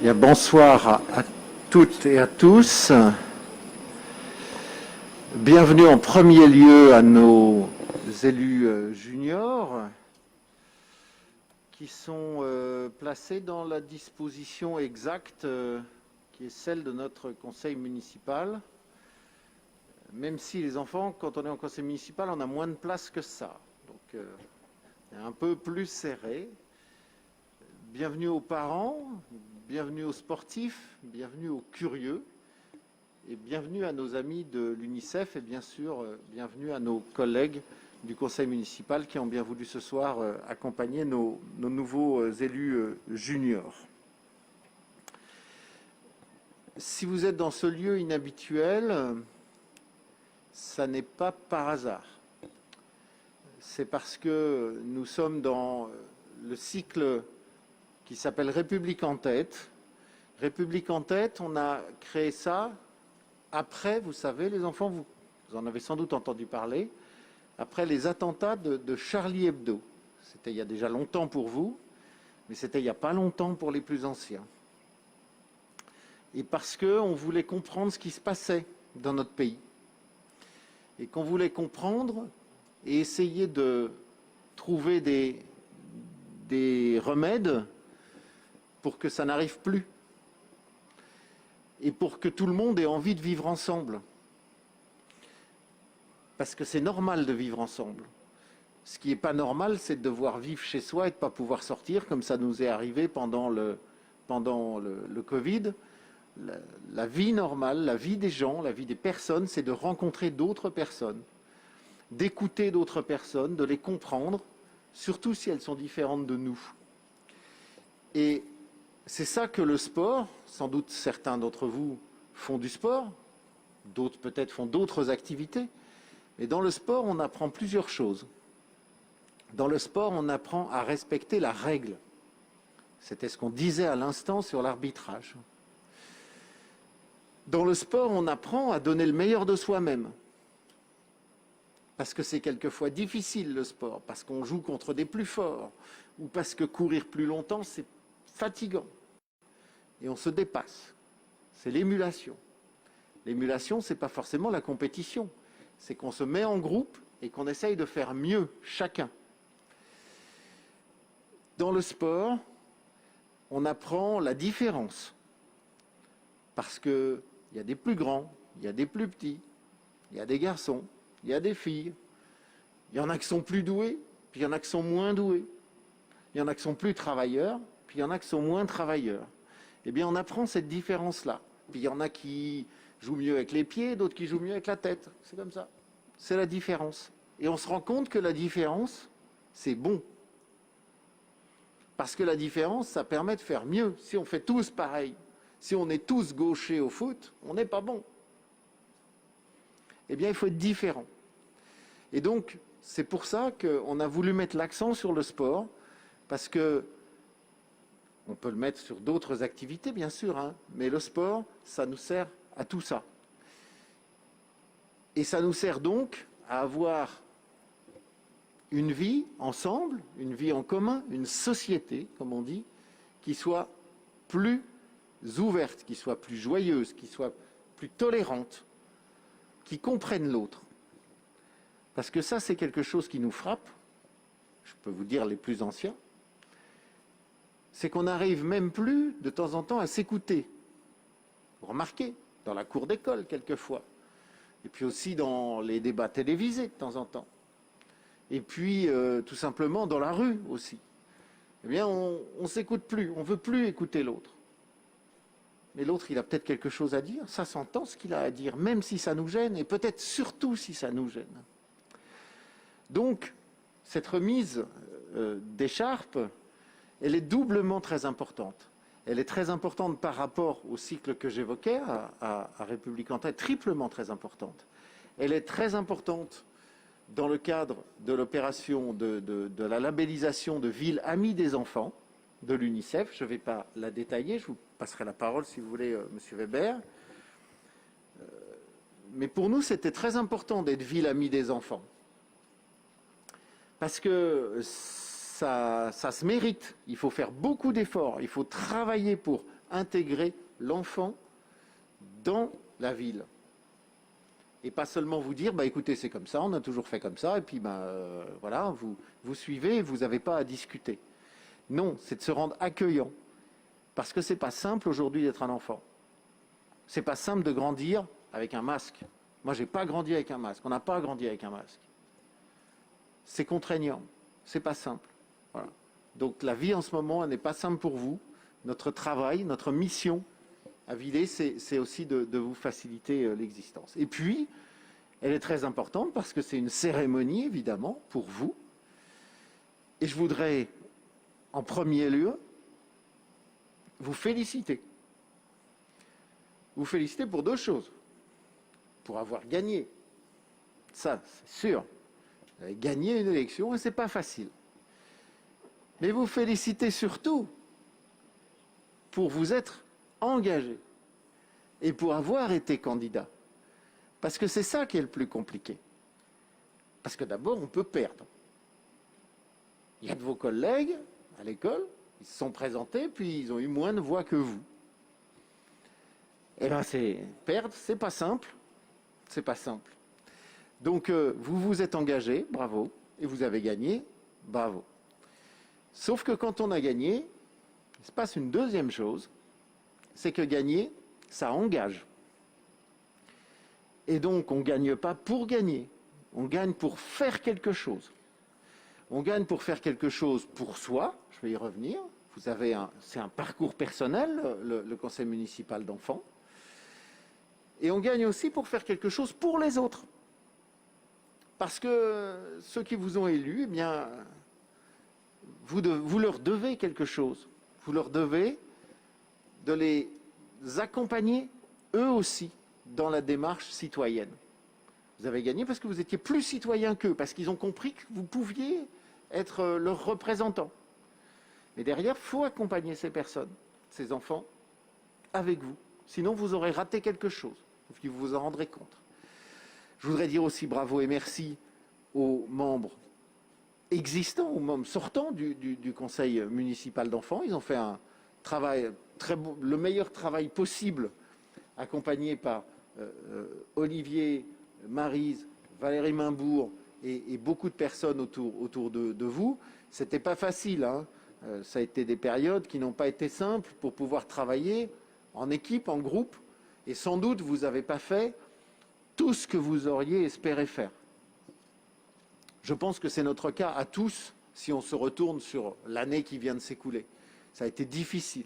Bien, bonsoir à toutes et à tous. Bienvenue en premier lieu à nos élus juniors qui sont placés dans la disposition exacte qui est celle de notre conseil municipal. Même si les enfants, quand on est en conseil municipal, on a moins de place que ça. Donc, un peu plus serré. Bienvenue aux parents, bienvenue aux sportifs, bienvenue aux curieux et bienvenue à nos amis de l'UNICEF et bien sûr, bienvenue à nos collègues du conseil municipal qui ont bien voulu ce soir accompagner nos nouveaux élus juniors. Si vous êtes dans ce lieu inhabituel, ça n'est pas par hasard. C'est parce que nous sommes dans le cycle qui s'appelle République en tête. République en tête, on a créé ça après, vous savez, les enfants, vous en avez sans doute entendu parler, après les attentats de Charlie Hebdo. C'était il y a déjà longtemps pour vous, mais c'était il n'y a pas longtemps pour les plus anciens. Et parce qu'on voulait comprendre ce qui se passait dans notre pays. Et qu'on voulait comprendre et essayer de trouver des remèdes pour que ça n'arrive plus et pour que tout le monde ait envie de vivre ensemble. Parce que c'est normal de vivre ensemble. Ce qui n'est pas normal, c'est de devoir vivre chez soi et de ne pas pouvoir sortir, comme ça nous est arrivé pendant le Covid. La vie normale, la vie des gens, la vie des personnes, c'est de rencontrer d'autres personnes, d'écouter d'autres personnes, de les comprendre, surtout si elles sont différentes de nous. Et c'est ça que le sport, sans doute certains d'entre vous font du sport, d'autres peut-être font d'autres activités, mais dans le sport, on apprend plusieurs choses. Dans le sport, on apprend à respecter la règle. C'était ce qu'on disait à l'instant sur l'arbitrage. Dans le sport, on apprend à donner le meilleur de soi-même. Parce que c'est quelquefois difficile le sport, parce qu'on joue contre des plus forts, ou parce que courir plus longtemps, c'est fatigant. Et on se dépasse. C'est l'émulation. L'émulation, ce n'est pas forcément la compétition. C'est qu'on se met en groupe et qu'on essaye de faire mieux, chacun. Dans le sport, on apprend la différence. Parce qu'il y a des plus grands, il y a des plus petits, il y a des garçons, il y a des filles. Il y en a qui sont plus doués, puis il y en a qui sont moins doués. Il y en a qui sont plus travailleurs, puis il y en a qui sont moins travailleurs. Eh bien, on apprend cette différence-là. Puis il y en a qui jouent mieux avec les pieds, d'autres qui jouent mieux avec la tête. C'est comme ça. C'est la différence. Et on se rend compte que la différence, c'est bon. Parce que la différence, ça permet de faire mieux. Si on fait tous pareil, si on est tous gauchers au foot, on n'est pas bon. Eh bien, il faut être différent. Et donc, c'est pour ça qu'on a voulu mettre l'accent sur le sport, parce que on peut le mettre sur d'autres activités, bien sûr, hein, mais le sport, ça nous sert à tout ça. Et ça nous sert donc à avoir une vie ensemble, une vie en commun, une société, comme on dit, qui soit plus ouverte, qui soit plus joyeuse, qui soit plus tolérante, qui comprenne l'autre. Parce que ça, c'est quelque chose qui nous frappe, je peux vous dire les plus anciens, c'est qu'on n'arrive même plus de temps en temps à s'écouter. Vous remarquez, dans la cour d'école quelquefois, et puis aussi dans les débats télévisés de temps en temps, et puis tout simplement dans la rue aussi. Eh bien, on ne s'écoute plus, on ne veut plus écouter l'autre. Mais l'autre, il a peut-être quelque chose à dire, ça s'entend ce qu'il a à dire, même si ça nous gêne, et peut-être surtout si ça nous gêne. Donc, cette remise d'écharpe, elle est doublement très importante. Elle est très importante par rapport au cycle que j'évoquais à République en tête, triplement très importante. Elle est très importante dans le cadre de l'opération de la labellisation de ville amie des enfants de l'UNICEF. Je ne vais pas la détailler, je vous passerai la parole si vous voulez, M. Weber. Mais pour nous, c'était très important d'être ville amie des enfants. Parce que ça se mérite. Il faut faire beaucoup d'efforts. Il faut travailler pour intégrer l'enfant dans la ville. Et pas seulement vous dire, bah écoutez, c'est comme ça, on a toujours fait comme ça, et puis voilà, vous suivez, vous n'avez pas à discuter. Non, c'est de se rendre accueillant. Parce que c'est pas simple aujourd'hui d'être un enfant. C'est pas simple de grandir avec un masque. Moi, j'ai pas grandi avec un masque. On n'a pas grandi avec un masque. C'est contraignant. C'est pas simple. Voilà. Donc la vie en ce moment, elle n'est pas simple pour vous. Notre travail, notre mission à Villers, c'est aussi de vous faciliter l'existence. Et puis, elle est très importante parce que c'est une cérémonie, évidemment, pour vous. Et je voudrais, en premier lieu, vous féliciter. Vous féliciter pour deux choses. Pour avoir gagné. Ça, c'est sûr. Vous avez gagné une élection et ce n'est pas facile. Mais vous félicitez surtout pour vous être engagé et pour avoir été candidat. Parce que c'est ça qui est le plus compliqué. Parce que d'abord, on peut perdre. Il y a de vos collègues à l'école, ils se sont présentés, puis ils ont eu moins de voix que vous. Eh bien, perdre, c'est pas simple. C'est pas simple. Donc, vous vous êtes engagé, bravo, et vous avez gagné, bravo. Sauf que quand on a gagné, il se passe une deuxième chose, c'est que gagner, ça engage. Et donc, on ne gagne pas pour gagner, on gagne pour faire quelque chose. On gagne pour faire quelque chose pour soi, je vais y revenir. C'est un parcours personnel, le conseil municipal d'enfants. Et on gagne aussi pour faire quelque chose pour les autres. Parce que ceux qui vous ont élus, eh bien, vous leur devez quelque chose. Vous leur devez de les accompagner, eux aussi, dans la démarche citoyenne. Vous avez gagné parce que vous étiez plus citoyen qu'eux, parce qu'ils ont compris que vous pouviez être leurs représentants. Mais derrière, il faut accompagner ces personnes, ces enfants, avec vous. Sinon, vous aurez raté quelque chose, puis vous vous en rendrez compte. Je voudrais dire aussi bravo et merci aux membres existants, aux membres sortants du conseil municipal d'enfants. Ils ont fait un travail le meilleur travail possible, accompagnés par Olivier, Maryse, Valérie Mainbourg et beaucoup de personnes autour de vous. C'était pas facile, hein. Ça a été des périodes qui n'ont pas été simples pour pouvoir travailler en équipe, en groupe, et sans doute vous n'avez pas fait tout ce que vous auriez espéré faire. Je pense que c'est notre cas à tous si on se retourne sur l'année qui vient de s'écouler. Ça a été difficile.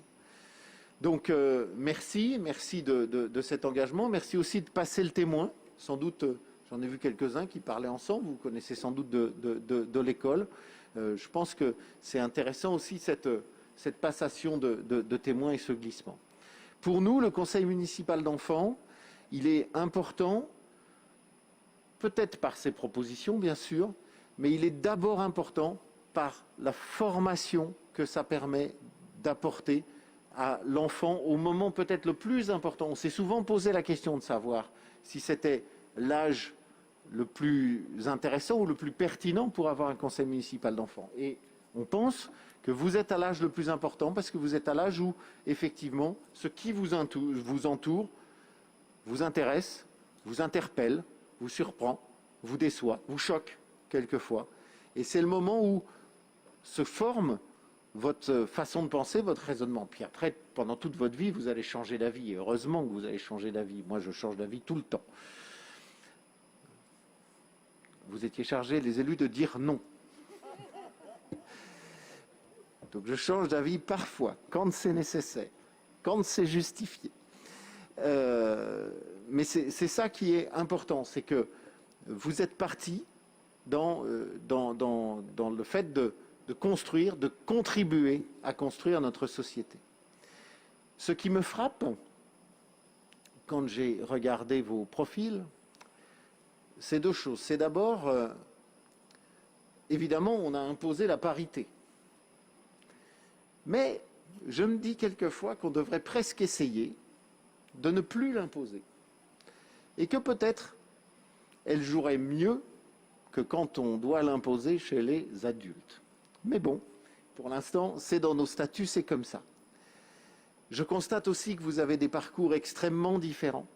Donc merci de cet engagement, merci aussi de passer le témoin. Sans doute, j'en ai vu quelques-uns qui parlaient ensemble, vous connaissez sans doute de l'école. Je pense que c'est intéressant aussi cette passation de témoins et ce glissement. Pour nous, le conseil municipal d'enfants, il est important, peut-être par ses propositions bien sûr, mais il est d'abord important par la formation que ça permet d'apporter à l'enfant au moment peut-être le plus important. On s'est souvent posé la question de savoir si c'était l'âge le plus intéressant ou le plus pertinent pour avoir un conseil municipal d'enfants. Et on pense que vous êtes à l'âge le plus important parce que vous êtes à l'âge où, effectivement, ce qui vous entoure vous intéresse, vous interpelle, vous surprend, vous déçoit, vous choque quelquefois. Et c'est le moment où se forme votre façon de penser, votre raisonnement. Puis après, pendant toute votre vie, vous allez changer d'avis. Et heureusement que vous allez changer d'avis. Moi, je change d'avis tout le temps. Vous étiez chargés, les élus, de dire non. Donc je change d'avis parfois, quand c'est nécessaire, quand c'est justifié. Mais c'est ça qui est important, c'est que vous êtes partis dans le fait de construire, de contribuer à construire notre société. Ce qui me frappe, quand j'ai regardé vos profils, c'est deux choses. C'est d'abord, évidemment, on a imposé la parité. Mais je me dis quelquefois qu'on devrait presque essayer de ne plus l'imposer. Et que peut-être elle jouerait mieux que quand on doit l'imposer chez les adultes. Mais bon, pour l'instant, c'est dans nos statuts, c'est comme ça. Je constate aussi que vous avez des parcours extrêmement différents,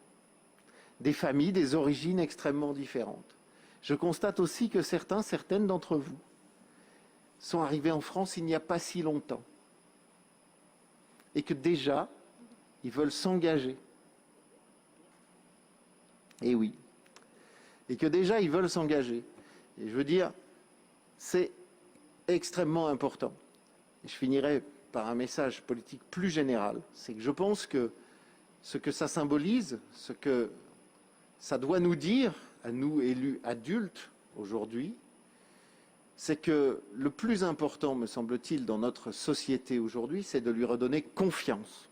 des familles, des origines extrêmement différentes. Je constate aussi que certaines d'entre vous sont arrivés en France il n'y a pas si longtemps et que déjà, ils veulent s'engager. Et oui. Et que déjà, ils veulent s'engager. Et je veux dire, c'est extrêmement important. Et je finirai par un message politique plus général. C'est que je pense que ce que ça symbolise, ce que ça doit nous dire, à nous élus adultes aujourd'hui, c'est que le plus important, me semble-t-il, dans notre société aujourd'hui, c'est de lui redonner confiance.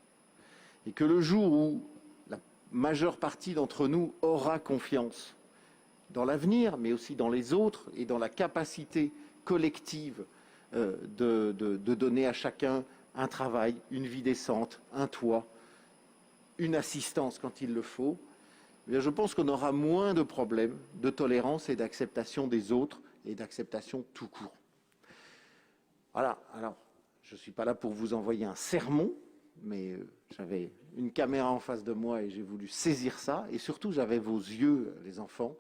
Et que le jour où la majeure partie d'entre nous aura confiance dans l'avenir, mais aussi dans les autres et dans la capacité collective de donner à chacun un travail, une vie décente, un toit, une assistance quand il le faut, eh bien, je pense qu'on aura moins de problèmes de tolérance et d'acceptation des autres et d'acceptation tout court. Voilà, alors, je ne suis pas là pour vous envoyer un sermon, mais j'avais une caméra en face de moi et j'ai voulu saisir ça, et surtout j'avais vos yeux, les enfants,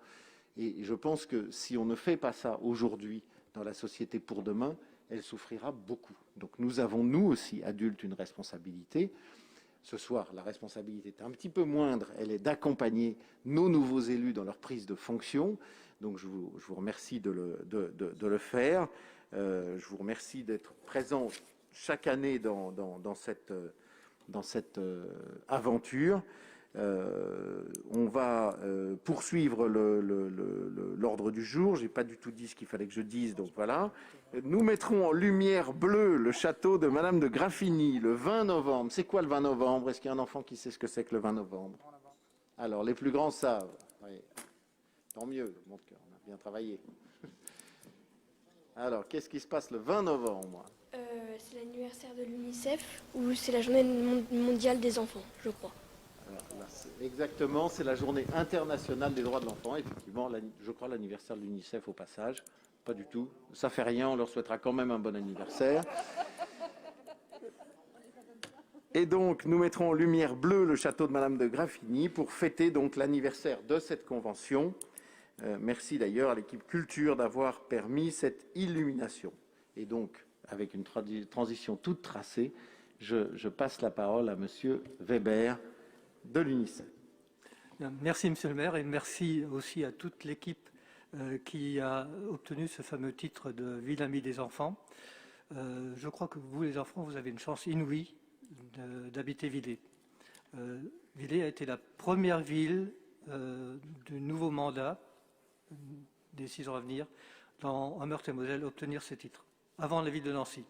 et je pense que si on ne fait pas ça aujourd'hui dans la société pour demain, elle souffrira beaucoup. Donc nous avons, nous aussi, adultes, une responsabilité. Ce soir, la responsabilité est un petit peu moindre, elle est d'accompagner nos nouveaux élus dans leur prise de fonction. Donc je vous remercie de le faire. Je vous remercie d'être présent chaque année dans cette aventure. On va poursuivre l'ordre du jour. Je n'ai pas du tout dit ce qu'il fallait que je dise, donc voilà. Nous mettrons en lumière bleue le château de Madame de Graffigny le 20 novembre. C'est quoi le 20 novembre? Est-ce qu'il y a un enfant qui sait ce que c'est que le 20 novembre? Alors, les plus grands savent. Oui. Tant mieux, on a bien travaillé. Alors, qu'est-ce qui se passe le 20 novembre? C'est l'anniversaire de l'UNICEF ou c'est la journée mondiale des enfants, je crois. Alors, là, exactement, c'est la journée internationale des droits de l'enfant. Effectivement, je crois l'anniversaire de l'UNICEF au passage. Pas du tout. Ça fait rien, on leur souhaitera quand même un bon anniversaire. Et donc, nous mettrons en lumière bleue le château de Madame de Graffigny pour fêter donc l'anniversaire de cette convention. Merci d'ailleurs à l'équipe culture d'avoir permis cette illumination. Et donc, avec une transition toute tracée, je passe la parole à Monsieur Weber de l'UNICEF. Merci Monsieur le maire et merci aussi à toute l'équipe qui a obtenu ce fameux titre de ville amie des enfants. Je crois que vous les enfants, vous avez une chance inouïe d'habiter Villers. Villers a été la première ville du nouveau mandat des 6 ans à venir en Meurthe-et-Moselle obtenir ce titre, avant la ville de Nancy,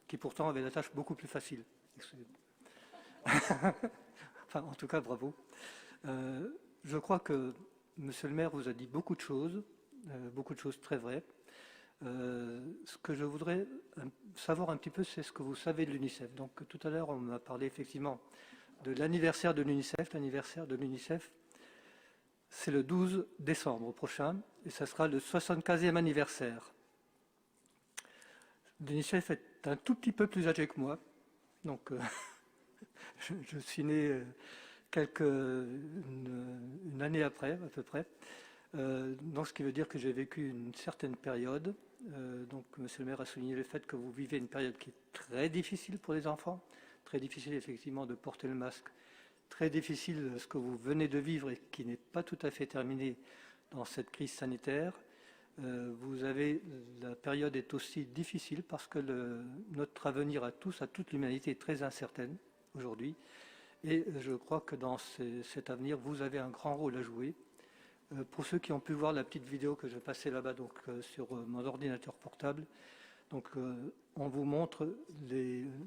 qui pourtant avait la tâche beaucoup plus facile. Enfin, en tout cas, bravo. Je crois que Monsieur le maire vous a dit beaucoup de choses très vraies. Ce que je voudrais savoir un petit peu, c'est ce que vous savez de l'UNICEF. Donc tout à l'heure, on m'a parlé effectivement de l'anniversaire de l'UNICEF. L'anniversaire de l'UNICEF, c'est le 12 décembre prochain, et ça sera le 75e anniversaire. L'UNICEF est un tout petit peu plus âgé que moi, donc je suis né une année après, à peu près. Donc, ce qui veut dire que j'ai vécu une certaine période. Donc, Monsieur le maire a souligné le fait que vous vivez une période qui est très difficile pour les enfants, très difficile effectivement de porter le masque, très difficile ce que vous venez de vivre et qui n'est pas tout à fait terminé dans cette crise sanitaire. La période est aussi difficile parce que notre avenir à tous, à toute l'humanité, est très incertaine aujourd'hui. Et je crois que dans cet avenir, vous avez un grand rôle à jouer. Pour ceux qui ont pu voir la petite vidéo que je passais là-bas sur mon ordinateur portable, on vous montre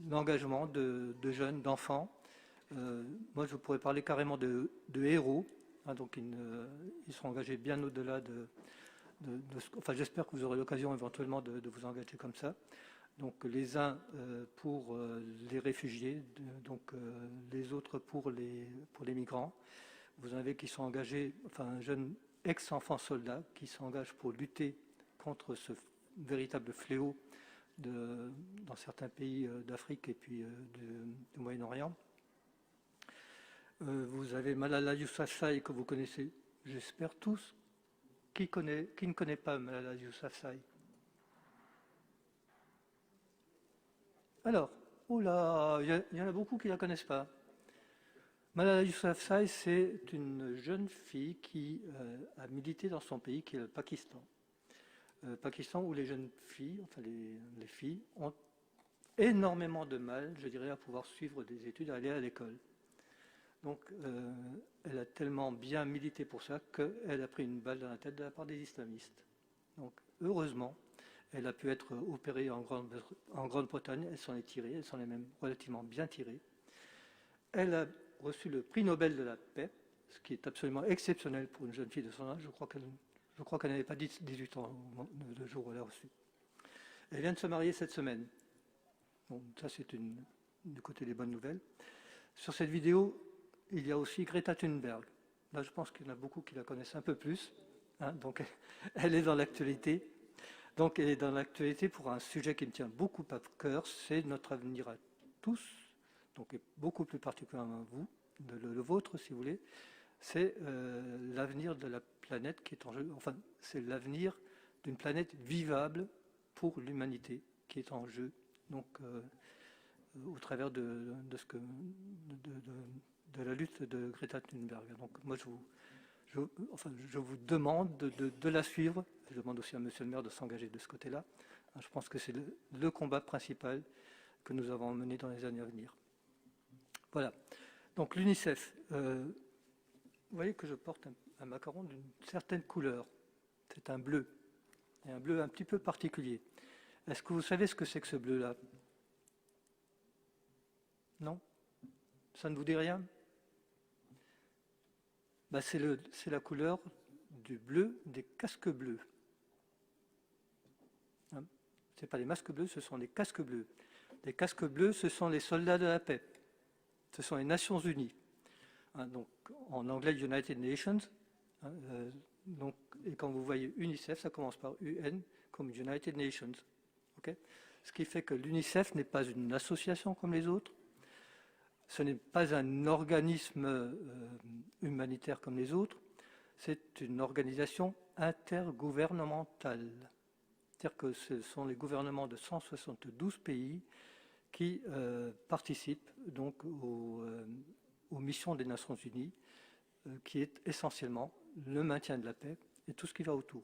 l'engagement de jeunes, d'enfants. Moi, je pourrais parler carrément de héros. Donc, ils sont engagés bien au-delà enfin, j'espère que vous aurez l'occasion éventuellement de vous engager comme ça. Donc les uns pour les réfugiés, les autres pour les migrants. Vous en avez qui sont engagés, enfin un jeune ex-enfant soldat qui s'engage pour lutter contre ce véritable fléau dans certains pays d'Afrique et puis du Moyen-Orient. Vous avez Malala Yousafzai que vous connaissez, j'espère tous. Qui ne connaît pas Malala Yousafzai? Alors, oula, il y en a beaucoup qui ne la connaissent pas. Malala Yousafzai, c'est une jeune fille qui a milité dans son pays, qui est le Pakistan. Pakistan où les jeunes filles, enfin les filles, ont énormément de mal, je dirais, à pouvoir suivre des études, à aller à l'école. Donc, elle a tellement bien milité pour ça qu'elle a pris une balle dans la tête de la part des islamistes. Donc, heureusement, elle a pu être opérée en Grande-Bretagne, elle s'en est tirée, elle s'en est même relativement bien tirée. Elle a reçu le prix Nobel de la paix, ce qui est absolument exceptionnel pour une jeune fille de son âge. Je crois qu'elle n'avait pas 18 ans le jour où elle a reçu. Elle vient de se marier cette semaine. Bon, ça, c'est du côté des bonnes nouvelles. Sur cette vidéo, il y a aussi Greta Thunberg. Là, je pense qu'il y en a beaucoup qui la connaissent un peu plus. Hein, donc, elle est dans l'actualité. Donc, elle est dans l'actualité pour un sujet qui me tient beaucoup à cœur, c'est notre avenir à tous, donc et beaucoup plus particulièrement à vous, le vôtre, si vous voulez. C'est l'avenir de la planète qui est en jeu. Enfin, c'est l'avenir d'une planète vivable pour l'humanité qui est en jeu. Donc, au travers de la lutte de Greta Thunberg. Donc, moi, je vous demande de la suivre. Je demande aussi à Monsieur le maire de s'engager de ce côté-là. Je pense que c'est le combat principal que nous avons mené dans les années à venir. Voilà. Donc, l'UNICEF. Vous voyez que je porte un macaron d'une certaine couleur. C'est un bleu. Et un bleu un petit peu particulier. Est-ce que vous savez ce que c'est que ce bleu-là? Non? Ça ne vous dit rien? Ben, c'est la couleur du bleu des casques bleus. Hein? Ce n'est pas les masques bleus, ce sont les casques bleus. Les casques bleus, ce sont les soldats de la paix. Ce sont les Nations Unies. Hein, donc, en anglais, United Nations. Hein, donc, et quand vous voyez UNICEF, ça commence par UN, comme United Nations. Okay? Ce qui fait que l'UNICEF n'est pas une association comme les autres. Ce n'est pas un organisme humanitaire comme les autres. C'est une organisation intergouvernementale. C'est-à-dire que ce sont les gouvernements de 172 pays qui participent donc aux missions des Nations Unies, qui est essentiellement le maintien de la paix et tout ce qui va autour.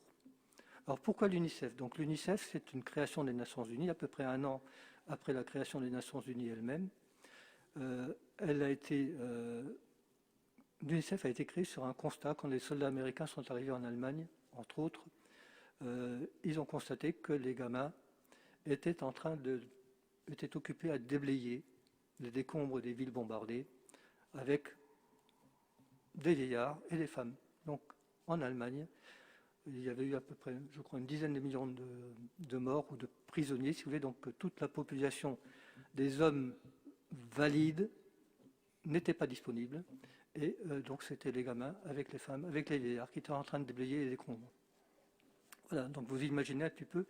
Alors pourquoi l'UNICEF? Donc l'UNICEF, c'est une création des Nations Unies, à peu près un an après la création des Nations Unies elles-mêmes. L'UNICEF a été créée sur un constat quand les soldats américains sont arrivés en Allemagne, entre autres. Ils ont constaté que les gamins étaient occupés à déblayer les décombres des villes bombardées avec des vieillards et des femmes. Donc en Allemagne, il y avait eu à peu près, je crois, une dizaine de millions de morts ou de prisonniers, si vous voulez. Donc toute la population des hommes valides n'était pas disponible. Et donc c'était les gamins avec les femmes, avec les vieillards qui étaient en train de déblayer les décombres. Voilà, donc vous imaginez un petit peu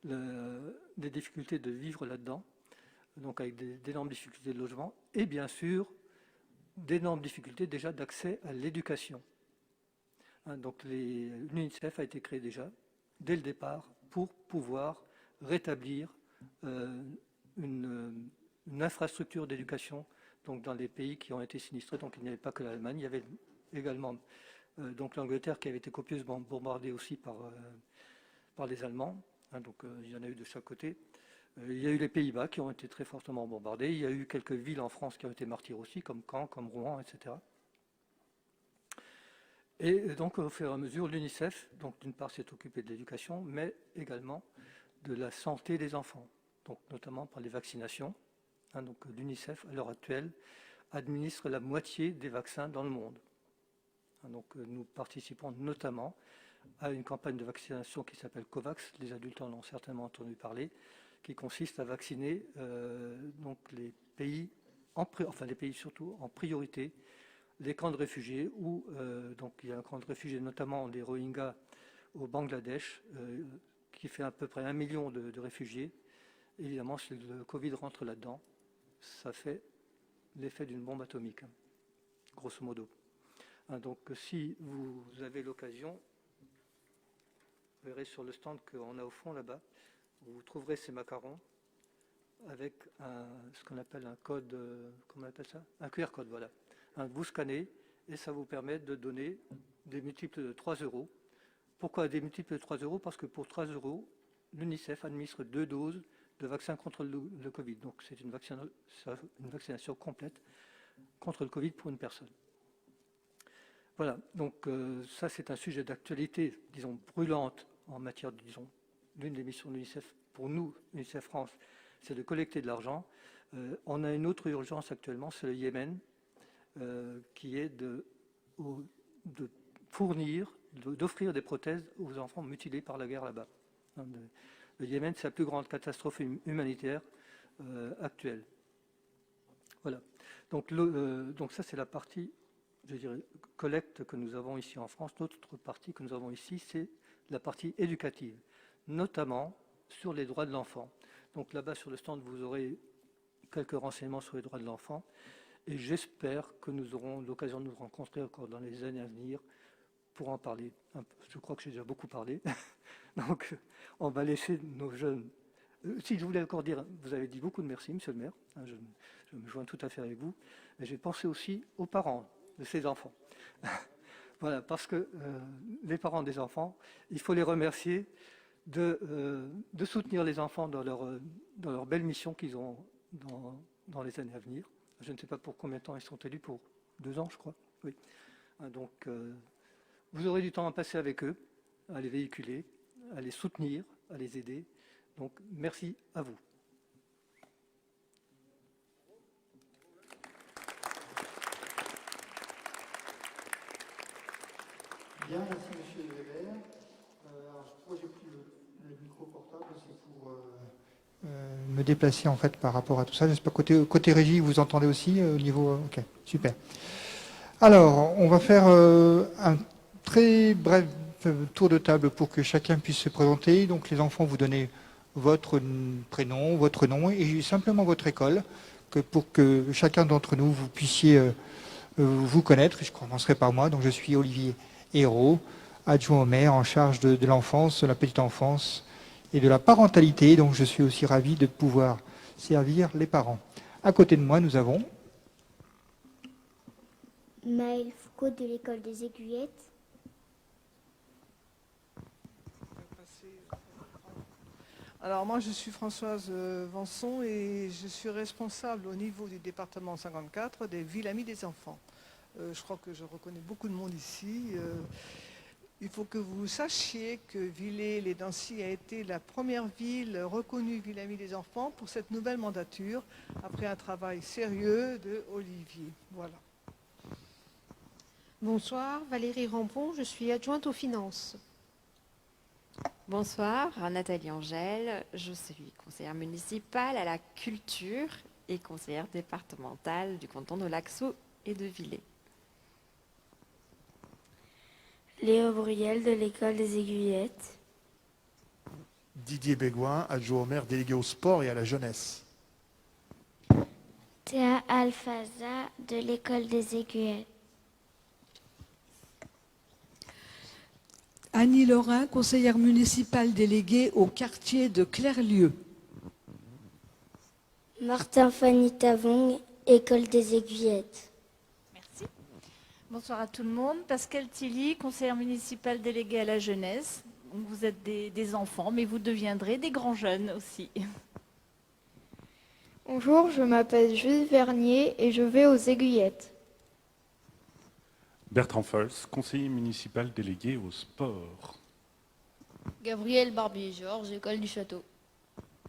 les difficultés de vivre là-dedans, donc avec d'énormes difficultés de logement, et bien sûr, d'énormes difficultés déjà d'accès à l'éducation. Hein, donc l'UNICEF a été créé déjà, dès le départ, pour pouvoir rétablir une infrastructure d'éducation donc dans les pays qui ont été sinistrés. Donc il n'y avait pas que l'Allemagne, il y avait également donc l'Angleterre qui avait été copieusement bombardée aussi par les Allemands. Hein, donc il y en a eu de chaque côté. Il y a eu les Pays-Bas qui ont été très fortement bombardés. Il y a eu quelques villes en France qui ont été martyres aussi, comme Caen, comme Rouen, etc. Et donc au fur et à mesure, l'UNICEF, donc d'une part s'est occupée de l'éducation, mais également de la santé des enfants, donc notamment par les vaccinations. Hein, donc l'UNICEF, à l'heure actuelle, administre la moitié des vaccins dans le monde. Hein, donc nous participons notamment à une campagne de vaccination qui s'appelle COVAX, les adultes en ont certainement entendu parler, qui consiste à vacciner donc les pays, les pays surtout en priorité, les camps de réfugiés, où donc il y a un camp de réfugiés, notamment des Rohingyas au Bangladesh, qui fait à peu près 1 million de réfugiés, Évidemment, si le Covid rentre là-dedans, ça fait l'effet d'une bombe atomique, hein, grosso modo. Hein, donc, si vous avez l'occasion, vous verrez sur le stand qu'on a au fond là-bas, vous trouverez ces macarons avec ce qu'on appelle un code, comment on appelle ça? Un QR code, voilà. Hein, vous scannez et ça vous permet de donner des multiples de 3 euros. Pourquoi des multiples de 3 euros? Parce que pour 3 euros, l'UNICEF administre 2 doses de vaccin contre le Covid. Donc c'est une vaccination complète contre le Covid pour une personne. Voilà, donc ça c'est un sujet d'actualité, disons, brûlante en matière, disons, l'une des missions de l'UNICEF, pour nous, l'UNICEF France, c'est de collecter de l'argent. On a une autre urgence actuellement, c'est le Yémen, qui est de fournir, d'offrir des prothèses aux enfants mutilés par la guerre là-bas. Le Yémen, c'est la plus grande catastrophe humanitaire actuelle. Voilà. Donc ça, c'est la partie, je dirais, collecte que nous avons ici en France. L'autre partie que nous avons ici, c'est la partie éducative, notamment sur les droits de l'enfant. Donc là-bas, sur le stand, vous aurez quelques renseignements sur les droits de l'enfant. Et j'espère que nous aurons l'occasion de nous rencontrer encore dans les années à venir pour en parler. Je crois que j'ai déjà beaucoup parlé. Donc, on va laisser nos jeunes... Si je voulais encore dire, vous avez dit beaucoup de merci, monsieur le maire. Je me joins tout à fait avec vous. Mais j'ai pensé aussi aux parents de ces enfants. Voilà, parce que les parents des enfants, il faut les remercier de soutenir les enfants dans leur belle mission qu'ils ont dans les années à venir. Je ne sais pas pour combien de temps ils sont élus, pour 2 ans, je crois. Oui. Donc, vous aurez du temps à passer avec eux, à les véhiculer, à les soutenir, à les aider. Donc, merci à vous. Bien, merci monsieur Weber. Pourquoi j'ai pris le micro portable, c'est pour me déplacer en fait par rapport à tout ça. J'espère que côté régie, vous entendez aussi au niveau... Ok, super. Alors, on va faire un très bref tour de table pour que chacun puisse se présenter. Donc les enfants, vous donnez votre prénom, votre nom et simplement votre école, pour que chacun d'entre nous, vous puissiez vous connaître. Je commencerai par moi. Donc je suis Olivier Hérault, adjoint au maire en charge de l'enfance, de la petite enfance et de la parentalité. Donc je suis aussi ravi de pouvoir servir les parents. À côté de moi, nous avons Maëlle Foucault de l'école des Aiguillettes. Alors moi je suis Françoise Vanson et je suis responsable au niveau du département 54 des villes amies des enfants. Je crois que je reconnais beaucoup de monde ici. Il faut que vous sachiez que Villers-les-Dancy a été la première ville reconnue ville amie des enfants pour cette nouvelle mandature, après un travail sérieux de Olivier. Voilà. Bonsoir, Valérie Rampon, je suis adjointe aux finances. Bonsoir, Nathalie Angèle, je suis conseillère municipale à la culture et conseillère départementale du canton de Laxau et de Villers. Léo Bruyel de l'école des Aiguillettes. Didier Bégoin, adjoint au maire délégué au sport et à la jeunesse. Théa Alfaza de l'école des Aiguillettes. Annie Laurin, conseillère municipale déléguée au quartier de Clairlieu. Martin Fanny Tavong, école des Aiguillettes. Merci. Bonsoir à tout le monde. Pascal Tilly, conseillère municipale déléguée à la jeunesse. Donc vous êtes des enfants, mais vous deviendrez des grands jeunes aussi. Bonjour, je m'appelle Jules Vernier et je vais aux Aiguillettes. Bertrand Fols, conseiller municipal délégué au sport. Gabriel Barbier-Georges, école du Château.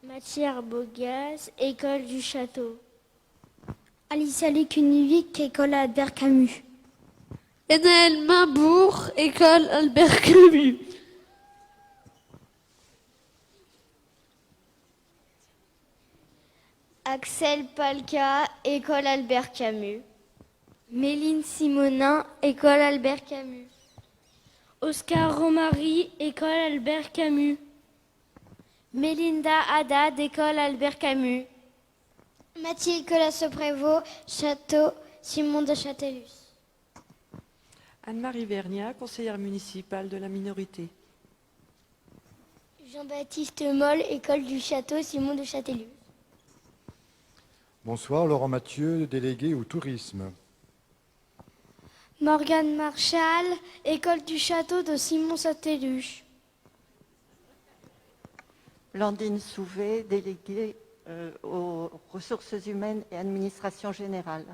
Mathieu Bogas, école du Château. Alicia Lucunovic, école Albert Camus. Enaël Mabourg, école Albert Camus. Axel Palka, école Albert Camus. Méline Simonin, école Albert Camus. Oscar Romary, école Albert Camus. Mélinda Haddad, école Albert Camus. Mathilde Colasso-Prévost, château Simon de Châtellus. Anne-Marie Vergnat, conseillère municipale de la minorité. Jean-Baptiste Moll, école du château Simon de Châtellus. Bonsoir, Laurent Mathieu, délégué au tourisme. Morgane Marchal, école du château de Simon Châtellus. Blandine Souvet, déléguée aux ressources humaines et administration générale.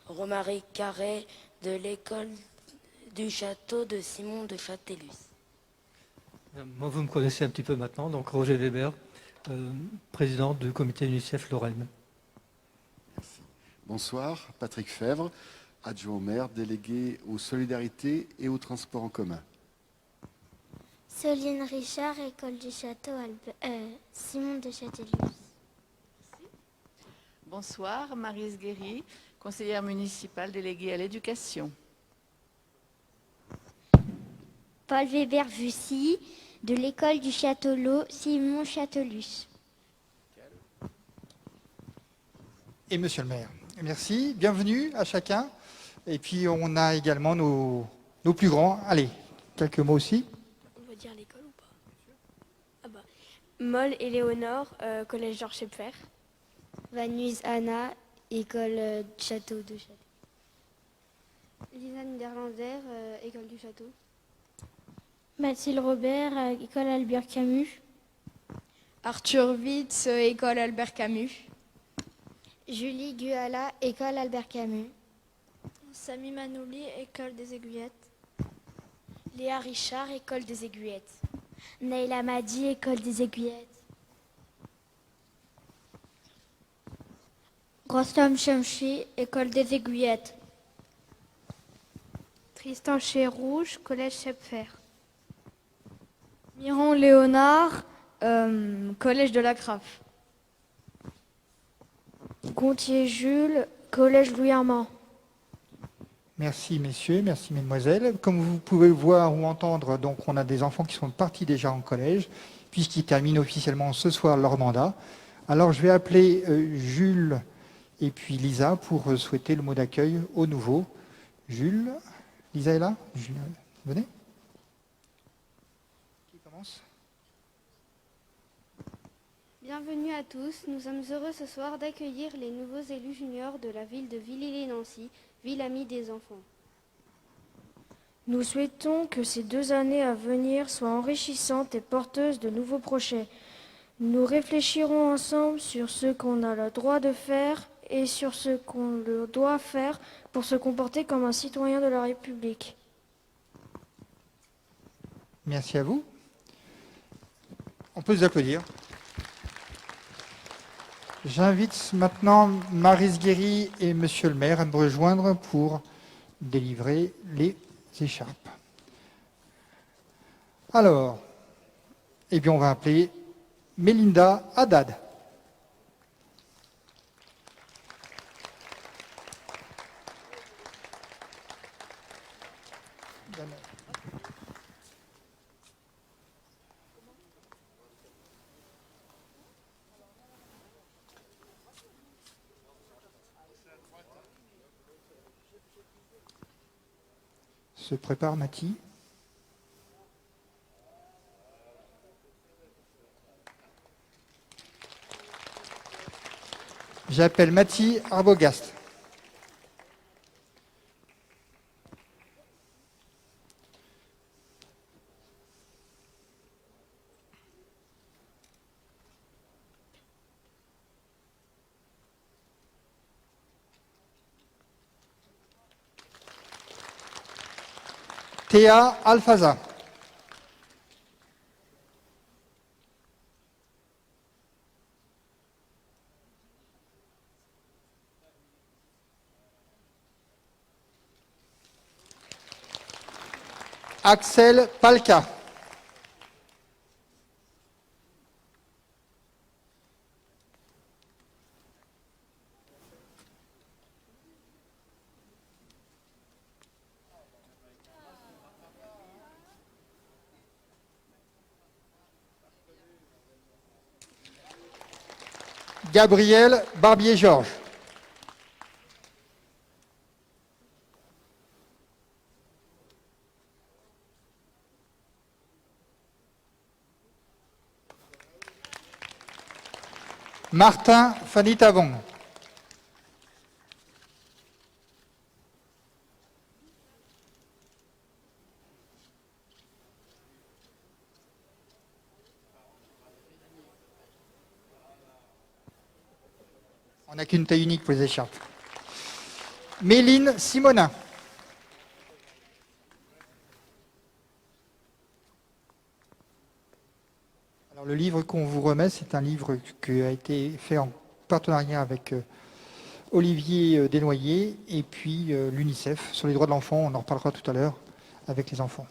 Romaric Carré, de l'école du château de Simon de Châtellus. Moi, vous me connaissez un petit peu maintenant, donc Roger Weber, président du comité UNICEF Lorraine. Bonsoir, Patrick Fèvre, adjoint au maire, délégué aux solidarités et aux transports en commun. Soline Richard, école du château Simon de Châtellus. Bonsoir, Maryse Guéry, conseillère municipale déléguée à l'éducation. Paul Weber-Vussy, de l'école du Château-L'Eau, Simon Châtellus. Et monsieur le maire, merci, bienvenue à chacun. Et puis on a également nos plus grands. Allez, quelques mots aussi. On va dire l'école ou pas? Ah bah. Moll Éléonore, collège Georges Schepfer. Vanus Anna, école Château de Château. Lisa Niederlander, école du château. Mathilde Robert, école Albert Camus. Arthur Witz, école Albert Camus. Julie Guala, école Albert Camus. Samy Manouli, école des Aiguillettes. Léa Richard, école des Aiguillettes. Naïla Madi, école des Aiguillettes. Rostom Chemchi, école des Aiguillettes. Tristan Chérouge, collège Schepfer. Miron Léonard, collège de la Craffe. Gontier Jules, collège Louis Armand. Merci messieurs, merci mesdemoiselles. Comme vous pouvez le voir ou entendre, donc on a des enfants qui sont partis déjà en collège, puisqu'ils terminent officiellement ce soir leur mandat. Alors je vais appeler Jules et puis Lisa pour souhaiter le mot d'accueil aux nouveaux. Jules, Lisa est là? Jules, venez. Qui commence? Bienvenue à tous. Nous sommes heureux ce soir d'accueillir les nouveaux élus juniors de la ville de Villers-lès-Nancy, ville amie des enfants. Nous souhaitons que ces 2 années à venir soient enrichissantes et porteuses de nouveaux projets. Nous réfléchirons ensemble sur ce qu'on a le droit de faire et sur ce qu'on le doit faire pour se comporter comme un citoyen de la République. Merci à vous. On peut vous applaudir. J'invite maintenant Maryse Guéry et monsieur le maire à me rejoindre pour délivrer les écharpes. Alors, eh bien on va appeler Mélinda Haddad. Se prépare Mathie. J'appelle Mathie Arbogast. Théa Alfaza. Axel Palka. Gabriel Barbier-Georges. Martin Fanny-Tavon. On n'a qu'une taille unique pour les écharpes. Méline Simonin. Alors, le livre qu'on vous remet, c'est un livre qui a été fait en partenariat avec Olivier Desnoyers et puis l'UNICEF sur les droits de l'enfant. On en reparlera tout à l'heure avec les enfants.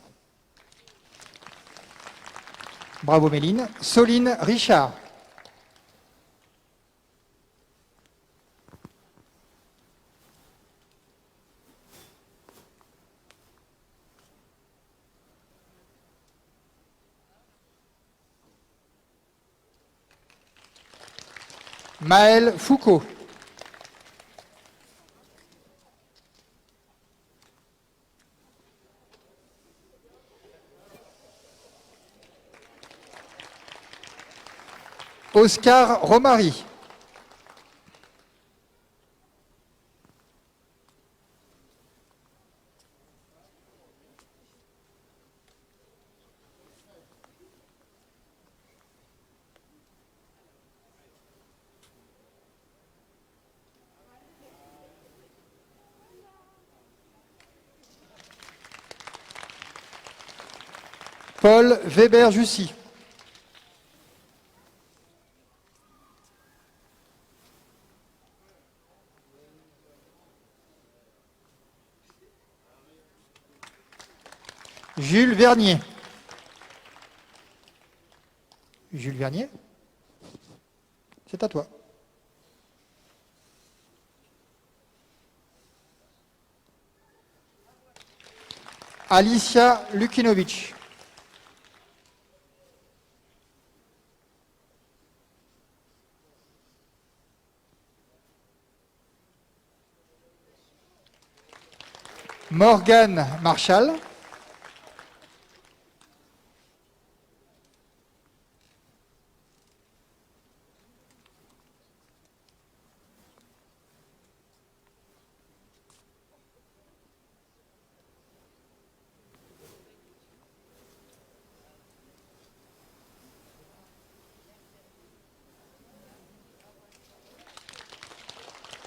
Bravo Méline. Soline Richard. Maël Foucault. Oscar Romary. Paul Weber-Jussy. Jules Vernier. Jules Vernier, c'est à toi. Alicia Lukinovic. Morgane Marchal.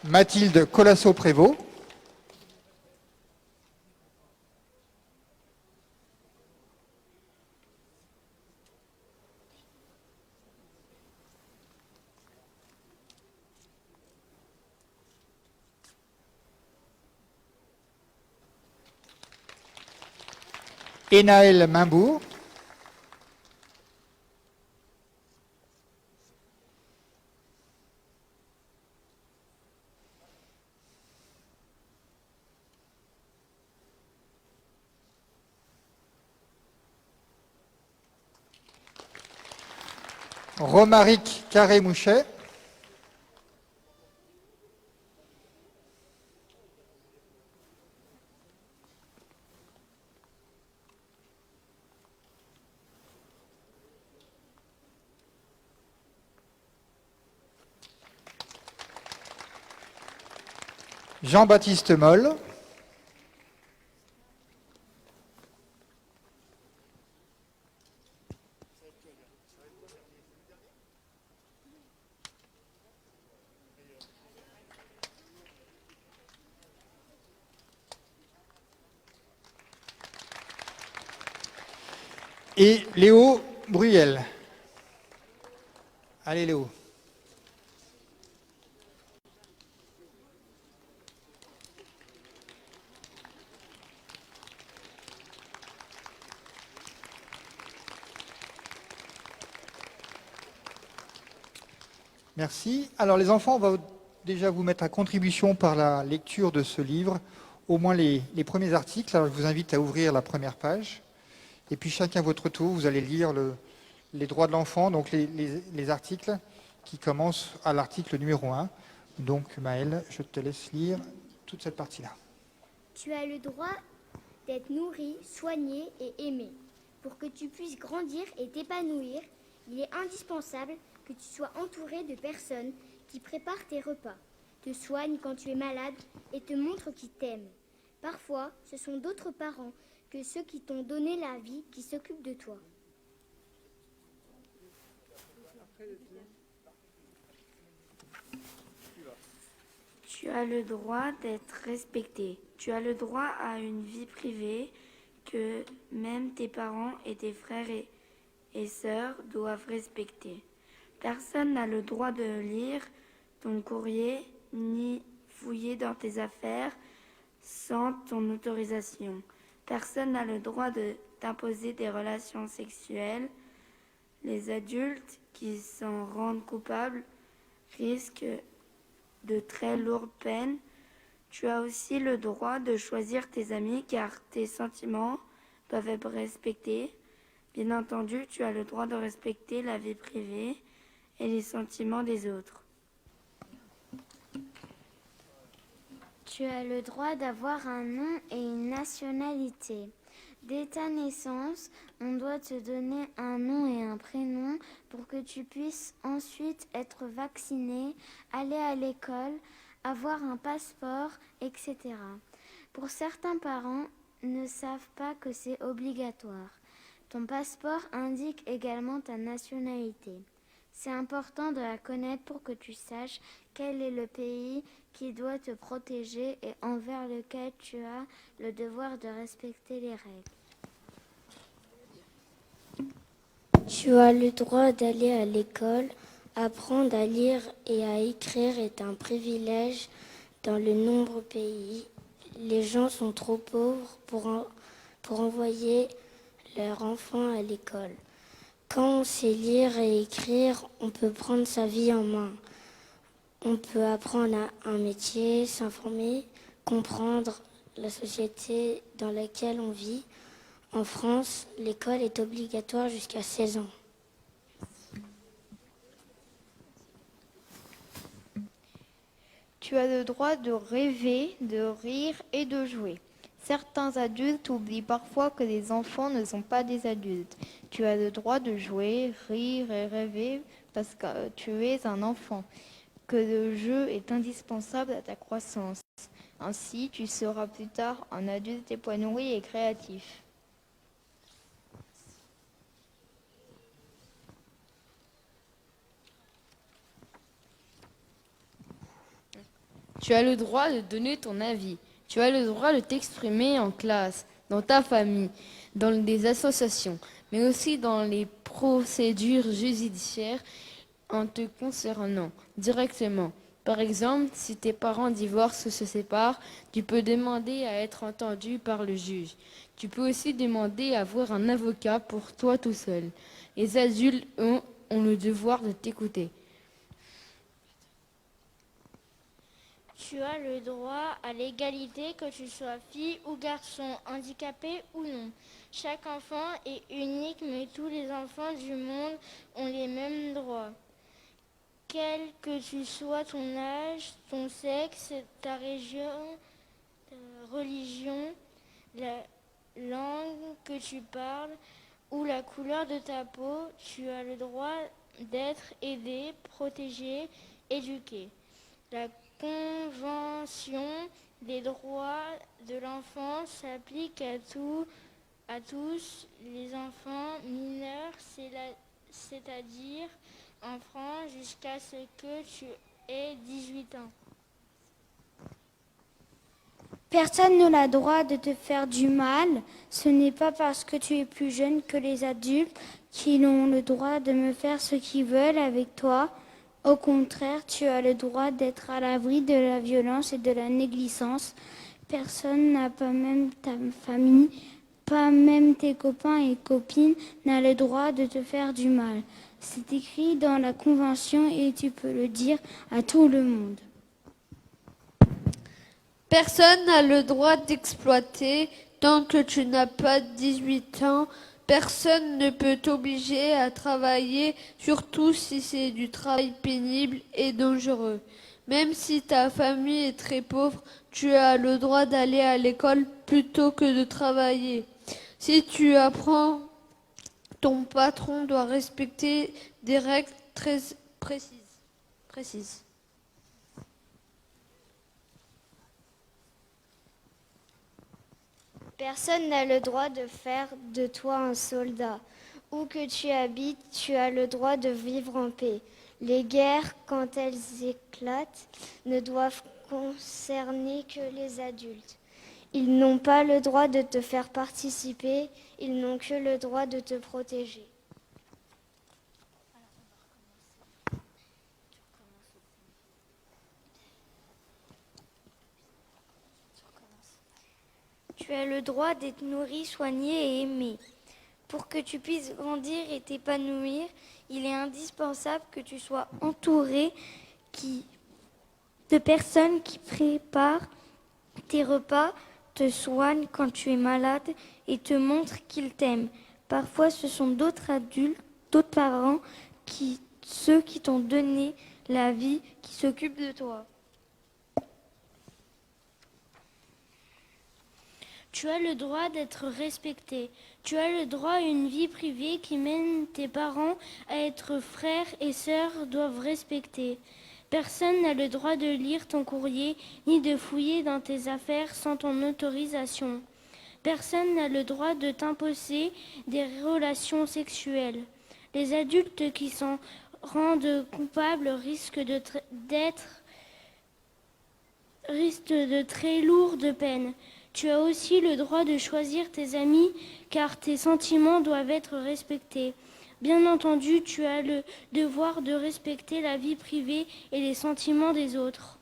Mathilde Colasso-Prévost. Enaël Mimbourg. Romaric Carré-Mouchet. Jean-Baptiste Moll. Et Léo Bruyel. Allez Léo. Merci. Alors les enfants, on va déjà vous mettre à contribution par la lecture de ce livre, au moins les premiers articles. Alors je vous invite à ouvrir la première page. Et puis chacun à votre tour, vous allez lire les droits de l'enfant, donc les articles qui commence à l'article numéro 1. Donc Maëlle, je te laisse lire toute cette partie-là. Tu as le droit d'être nourri, soigné et aimé. Pour que tu puisses grandir et t'épanouir, il est indispensable que tu sois entouré de personnes qui préparent tes repas, te soignent quand tu es malade et te montrent qu'ils t'aiment. Parfois, ce sont d'autres parents que ceux qui t'ont donné la vie qui s'occupent de toi. Tu as le droit d'être respecté. Tu as le droit à une vie privée que même tes parents et tes frères et sœurs doivent respecter. Personne n'a le droit de lire ton courrier ni fouiller dans tes affaires sans ton autorisation. Personne n'a le droit de t'imposer des relations sexuelles. Les adultes qui s'en rendent coupables risquent de très lourdes peines. Tu as aussi le droit de choisir tes amis car tes sentiments doivent être respectés. Bien entendu, tu as le droit de respecter la vie privée et les sentiments des autres. Tu as le droit d'avoir un nom et une nationalité. Dès ta naissance, on doit te donner un nom et un prénom pour que tu puisses ensuite être vacciné, aller à l'école, avoir un passeport, etc. Pour certains parents ne savent pas que c'est obligatoire. Ton passeport indique également ta nationalité. C'est important de la connaître pour que tu saches quel est le pays qui doit te protéger et envers lequel tu as le devoir de respecter les règles. Tu as le droit d'aller à l'école. Apprendre à lire et à écrire est un privilège dans de nombreux pays. Les gens sont trop pauvres pour envoyer leurs enfants à l'école. Quand on sait lire et écrire, on peut prendre sa vie en main. On peut apprendre un métier, s'informer, comprendre la société dans laquelle on vit. En France, l'école est obligatoire jusqu'à 16 ans. Tu as le droit de rêver, de rire et de jouer. Certains adultes oublient parfois que les enfants ne sont pas des adultes. Tu as le droit de jouer, rire et rêver parce que tu es un enfant, que le jeu est indispensable à ta croissance. Ainsi, tu seras plus tard un adulte épanoui et créatif. Tu as le droit de donner ton avis. Tu as le droit de t'exprimer en classe, dans ta famille, dans des associations, mais aussi dans les procédures judiciaires en te concernant directement. Par exemple, si tes parents divorcent ou se séparent, tu peux demander à être entendu par le juge. Tu peux aussi demander à avoir un avocat pour toi tout seul. Les adultes ont le devoir de t'écouter. Tu as le droit à l'égalité, que tu sois fille ou garçon, handicapé ou non. Chaque enfant est unique, mais tous les enfants du monde ont les mêmes droits. Quel que tu sois, ton âge, ton sexe, ta région, ta religion, la langue que tu parles ou la couleur de ta peau, tu as le droit d'être aidé, protégé, éduqué. La Convention des droits de l'enfant s'applique à tous les enfants mineurs, c'est-à-dire en France jusqu'à ce que tu aies 18 ans. Personne n'a le droit de te faire du mal. Ce n'est pas parce que tu es plus jeune que les adultes qui ont le droit de me faire ce qu'ils veulent avec toi. Au contraire, tu as le droit d'être à l'abri de la violence et de la négligence. Personne, n'a pas même ta famille, pas même tes copains et copines, n'a le droit de te faire du mal. C'est écrit dans la Convention et tu peux le dire à tout le monde. Personne n'a le droit d'exploiter tant que tu n'as pas 18 ans Personne ne peut t'obliger à travailler, surtout si c'est du travail pénible et dangereux. Même si ta famille est très pauvre, tu as le droit d'aller à l'école plutôt que de travailler. Si tu apprends, ton patron doit respecter des règles très précises. Personne n'a le droit de faire de toi un soldat. Où que tu habites, tu as le droit de vivre en paix. Les guerres, quand elles éclatent, ne doivent concerner que les adultes. Ils n'ont pas le droit de te faire participer, ils n'ont que le droit de te protéger. Tu as le droit d'être nourri, soigné et aimé. Pour que tu puisses grandir et t'épanouir, il est indispensable que tu sois entouré de personnes qui préparent tes repas, te soignent quand tu es malade et te montrent qu'ils t'aiment. Parfois, ce sont d'autres adultes, d'autres parents, ceux qui t'ont donné la vie, qui s'occupent de toi. Tu as le droit d'être respecté. Tu as le droit à une vie privée qui mène tes parents à être frères et sœurs doivent respecter. Personne n'a le droit de lire ton courrier ni de fouiller dans tes affaires sans ton autorisation. Personne n'a le droit de t'imposer des relations sexuelles. Les adultes qui s'en rendent coupables risquent de très lourdes peines. Tu as aussi le droit de choisir tes amis car tes sentiments doivent être respectés. Bien entendu, tu as le devoir de respecter la vie privée et les sentiments des autres.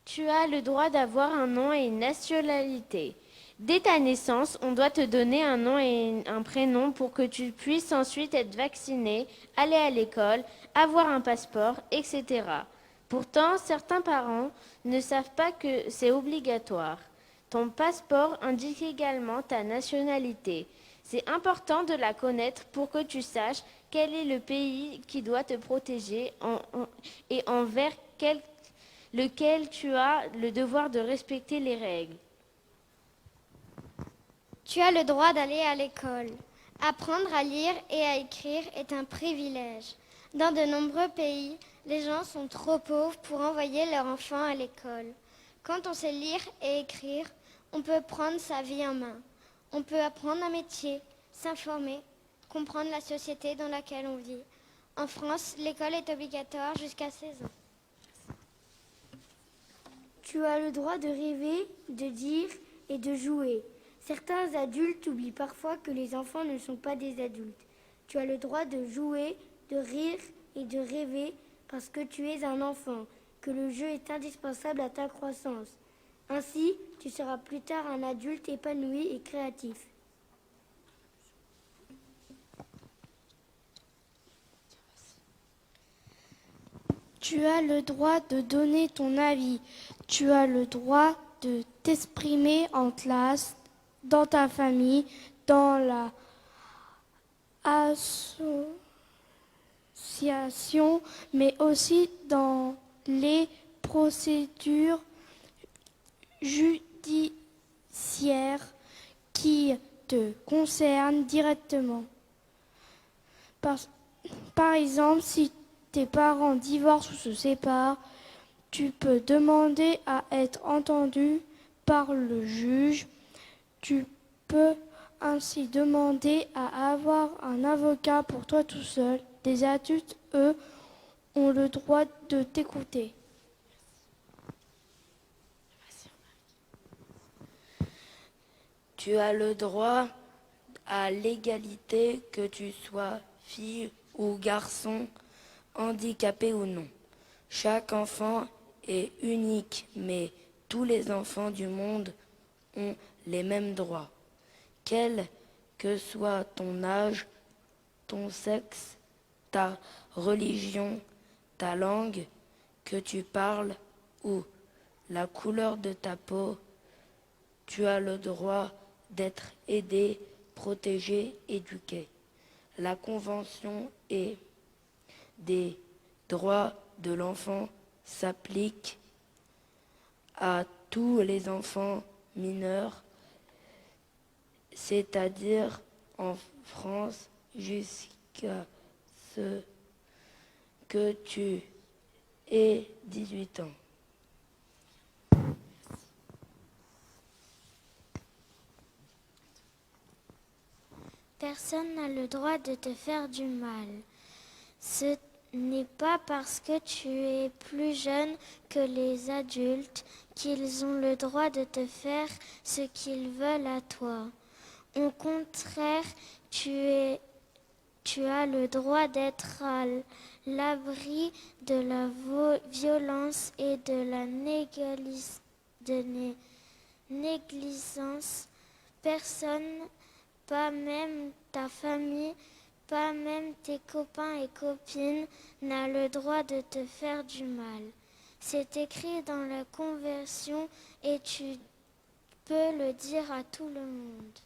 Tu as le droit d'avoir un nom et une nationalité. Dès ta naissance, on doit te donner un nom et un prénom pour que tu puisses ensuite être vacciné, aller à l'école, avoir un passeport, etc. Pourtant, certains parents ne savent pas que c'est obligatoire. Ton passeport indique également ta nationalité. C'est important de la connaître pour que tu saches quel est le pays qui doit te protéger et envers lequel tu as le devoir de respecter les règles. Tu as le droit d'aller à l'école. Apprendre à lire et à écrire est un privilège. Dans de nombreux pays, les gens sont trop pauvres pour envoyer leurs enfants à l'école. Quand on sait lire et écrire, on peut prendre sa vie en main. On peut apprendre un métier, s'informer, comprendre la société dans laquelle on vit. En France, l'école est obligatoire jusqu'à 16 ans. Tu as le droit de rêver, de dire et de jouer. Certains adultes oublient parfois que les enfants ne sont pas des adultes. Tu as le droit de jouer, de rire et de rêver parce que tu es un enfant, que le jeu est indispensable à ta croissance. Ainsi, tu seras plus tard un adulte épanoui et créatif. Tu as le droit de donner ton avis. Tu as le droit de t'exprimer en classe, dans ta famille, dans la association, mais aussi dans les procédures judiciaires qui te concernent directement. Par exemple, si tes parents divorcent ou se séparent, tu peux demander à être entendu par le juge. Tu peux ainsi demander à avoir un avocat pour toi tout seul. Les adultes, eux, ont le droit de t'écouter. Tu as le droit à l'égalité, que tu sois fille ou garçon, handicapé ou non. Chaque enfant est unique, mais tous les enfants du monde ont les mêmes droits. Quel que soit ton âge, ton sexe, ta religion, ta langue, que tu parles ou la couleur de ta peau, tu as le droit d'être aidés, protégés, éduqués. La Convention des droits de l'enfant s'applique à tous les enfants mineurs, c'est-à-dire en France jusqu'à ce que tu aies 18 ans. Personne n'a le droit de te faire du mal. Ce n'est pas parce que tu es plus jeune que les adultes qu'ils ont le droit de te faire ce qu'ils veulent à toi. Au contraire, tu as le droit d'être à l'abri de la violence et de la négligence. Personne, pas même ta famille, pas même tes copains et copines, n'a le droit de te faire du mal. C'est écrit dans la Convention et tu peux le dire à tout le monde.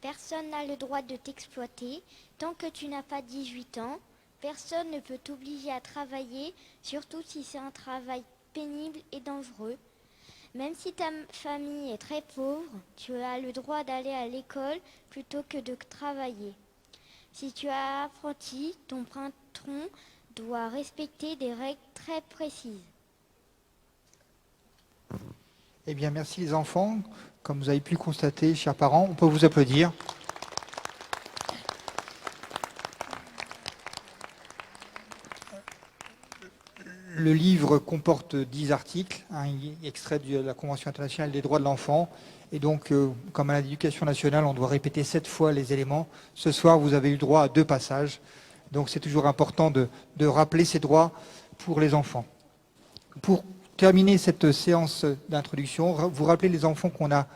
Personne n'a le droit de t'exploiter. Tant que tu n'as pas 18 ans, personne ne peut t'obliger à travailler, surtout si c'est un travail pénible et dangereux. Même si ta famille est très pauvre, tu as le droit d'aller à l'école plutôt que de travailler. Si tu as apprenti, ton patron doit respecter des règles très précises. Eh bien, merci les enfants. Comme vous avez pu le constater, chers parents, on peut vous applaudir. Le livre comporte 10 articles, un extrait de la Convention internationale des droits de l'enfant. Et donc, comme à l'éducation nationale, on doit répéter 7 fois les éléments. Ce soir, vous avez eu droit à 2 passages. Donc, c'est toujours important de rappeler ces droits pour les enfants. Pour terminer cette séance d'introduction, vous rappelez les enfants qu'on a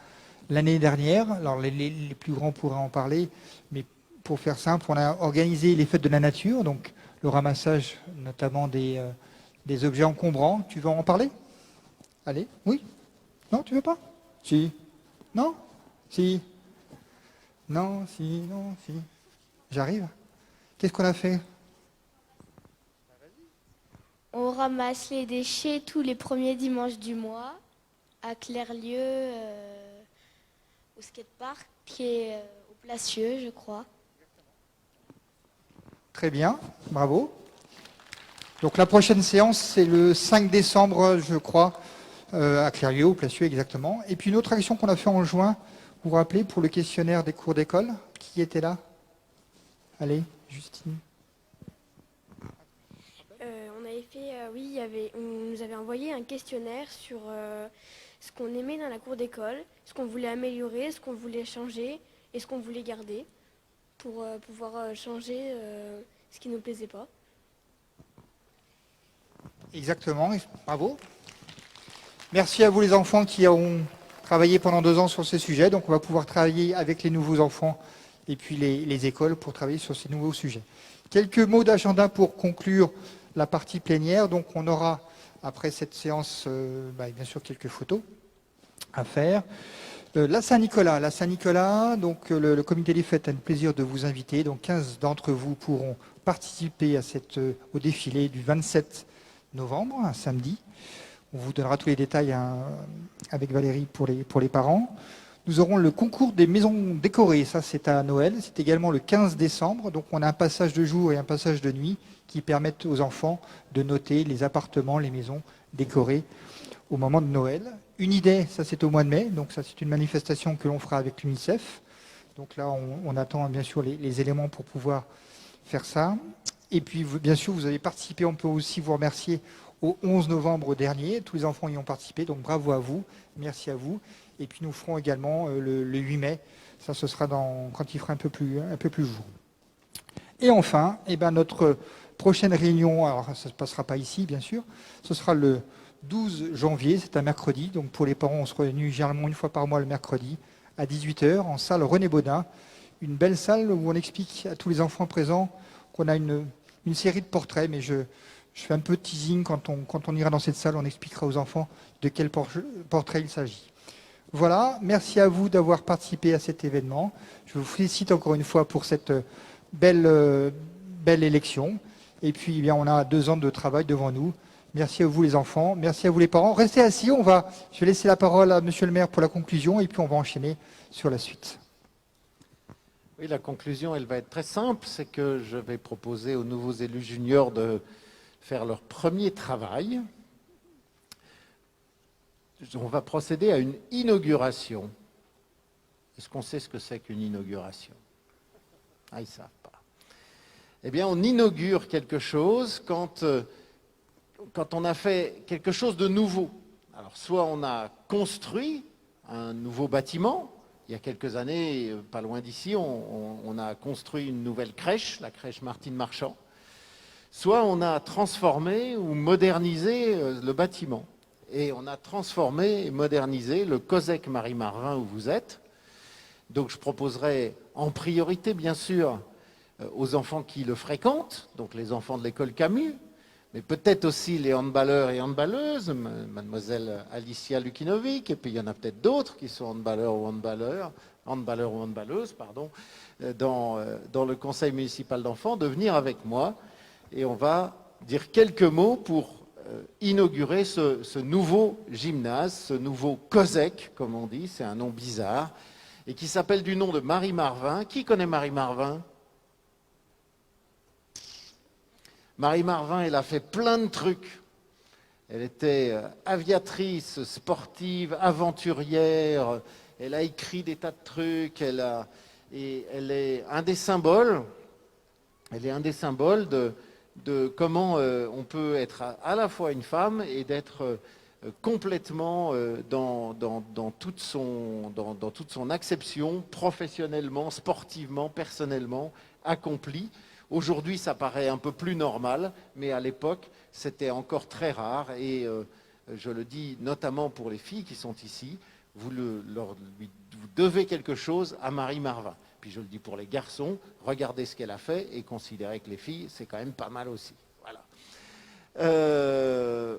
l'année dernière. Alors, les plus grands pourraient en parler, mais pour faire simple, on a organisé les fêtes de la nature, donc le ramassage notamment des objets encombrants. Tu veux en parler? Allez, oui? Non, tu veux pas? Si? Non? Si? Non, si, non, si. J'arrive. Qu'est-ce qu'on a fait? On ramasse les déchets tous les premiers dimanches du mois à Clairlieu, au skatepark et au Placieux, je crois. Très bien, bravo. Donc la prochaine séance, c'est le 5 décembre, je crois, à Clairlieu, au Placieux exactement. Et puis une autre action qu'on a fait en juin, vous vous rappelez, pour le questionnaire des cours d'école, qui était là? Allez, Justine. On avait fait, on nous avait envoyé un questionnaire sur ce qu'on aimait dans la cour d'école, ce qu'on voulait améliorer, ce qu'on voulait changer et ce qu'on voulait garder pour pouvoir changer ce qui ne nous plaisait pas. Exactement, bravo. Merci à vous les enfants qui ont travaillé pendant 2 ans sur ces sujets. Donc on va pouvoir travailler avec les nouveaux enfants et puis les écoles pour travailler sur ces nouveaux sujets. Quelques mots d'agenda pour conclure la partie plénière. Donc on aura, après cette séance, bien sûr quelques photos à faire. La Saint-Nicolas, donc le comité des fêtes a le plaisir de vous inviter. Donc 15 d'entre vous pourront participer au défilé du 27 novembre, un samedi. On vous donnera tous les détails avec Valérie pour les parents. Nous aurons le concours des maisons décorées, ça c'est à Noël. C'est également le 15 décembre, donc on a un passage de jour et un passage de nuit qui permettent aux enfants de noter les appartements, les maisons décorées au moment de Noël. Une idée, ça c'est au mois de mai, donc ça c'est une manifestation que l'on fera avec l'UNICEF. Donc là on attend bien sûr les éléments pour pouvoir faire ça. Et puis bien sûr vous avez participé, on peut aussi vous remercier au 11 novembre dernier, tous les enfants y ont participé, donc bravo à vous, merci à vous. Et puis nous ferons également le 8 mai, ça ce sera quand il fera un peu plus jour. Et enfin, notre prochaine réunion, alors ça ne se passera pas ici bien sûr, ce sera le 12 janvier, c'est un mercredi, donc pour les parents on se réunit généralement une fois par mois le mercredi à 18h en salle René Baudin, une belle salle où on explique à tous les enfants présents qu'on a une série de portraits, mais je Je fais un peu de teasing, quand on ira dans cette salle, on expliquera aux enfants de quel portrait il s'agit. Voilà, merci à vous d'avoir participé à cet événement. Je vous félicite encore une fois pour cette belle élection. Et puis, eh bien, on a 2 ans de travail devant nous. Merci à vous les enfants, merci à vous les parents. Restez assis, je vais laisser la parole à monsieur le maire pour la conclusion et puis on va enchaîner sur la suite. Oui, la conclusion, elle va être très simple, c'est que je vais proposer aux nouveaux élus juniors de faire leur premier travail. On va procéder à une inauguration. Est-ce qu'on sait ce que c'est qu'une inauguration? Ah, ils ne savent pas. Eh bien, on inaugure quelque chose quand on a fait quelque chose de nouveau. Alors, soit on a construit un nouveau bâtiment. Il y a quelques années, pas loin d'ici, on a construit une nouvelle crèche, la crèche Martine Marchand. Soit on a transformé ou modernisé le bâtiment. Et on a transformé et modernisé le COSEC Marie-Marvin où vous êtes. Donc je proposerai en priorité, bien sûr, aux enfants qui le fréquentent, donc les enfants de l'école Camus, mais peut-être aussi les handballeurs et handballeuses, mademoiselle Alicia Lukinovic, et puis il y en a peut-être d'autres qui sont handballeurs ou handballeuses, pardon, dans le conseil municipal d'enfants, de venir avec moi et on va dire quelques mots pour inaugurer ce nouveau gymnase, ce nouveau COSEC, comme on dit, c'est un nom bizarre, et qui s'appelle du nom de Marie Marvin. Qui connaît Marie Marvin? Marie Marvin, elle a fait plein de trucs. Elle était aviatrice, sportive, aventurière, elle a écrit des tas de trucs, et elle est un des symboles, de comment on peut être à la fois une femme et d'être complètement dans toute son acception, professionnellement, sportivement, personnellement, accomplie. Aujourd'hui, ça paraît un peu plus normal, mais à l'époque, c'était encore très rare. Et je le dis notamment pour les filles qui sont ici, vous devez quelque chose à Marie Marvin. Puis je le dis pour les garçons, regardez ce qu'elle a fait et considérez que les filles, c'est quand même pas mal aussi. Voilà.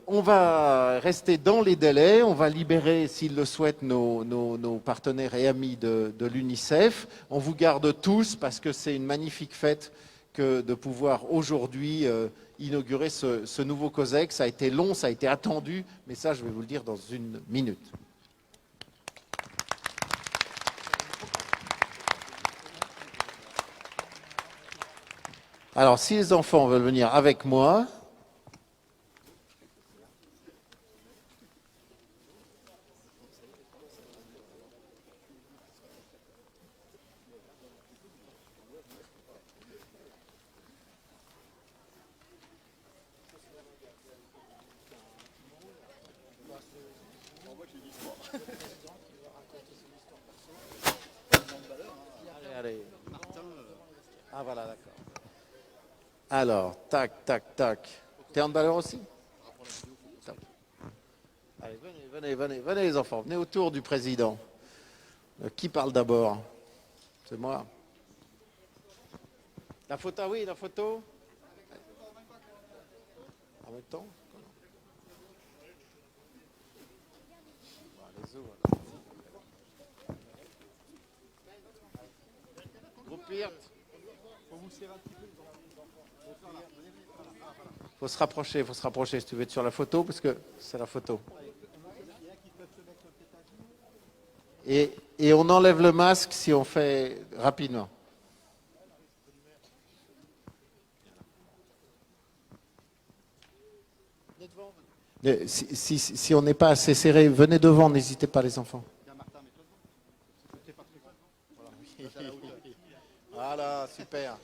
On va rester dans les délais, on va libérer, s'ils le souhaitent, nos partenaires et amis de l'UNICEF. On vous garde tous parce que c'est une magnifique fête que de pouvoir aujourd'hui inaugurer ce nouveau COSEC. Ça a été long, ça a été attendu, mais ça, je vais vous le dire dans une minute. Alors, si les enfants veulent venir avec moi, allez. Ah voilà, d'accord. Alors, tac, tac, tac. T'es handballeur aussi? Allez, venez les enfants, venez autour du président. Qui parle d'abord? C'est moi. La photo, oui, la photo. En même temps? Groupe Hirt. Faut se rapprocher si tu veux être sur la photo, parce que c'est la photo. Et on enlève le masque si on fait rapidement. Si on n'est pas assez serré, venez devant, n'hésitez pas les enfants. Voilà, super.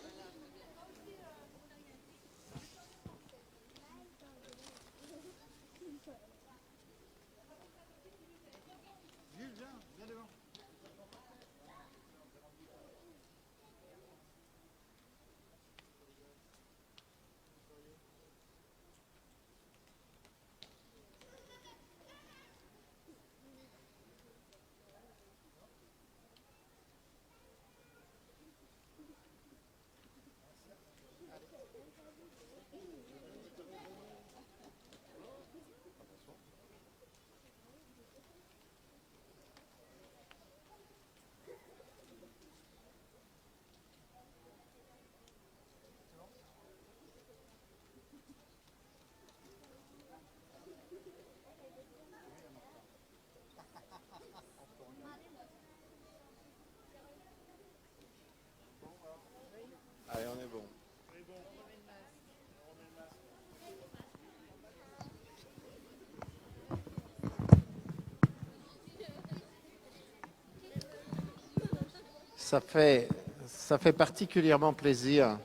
ça fait particulièrement plaisir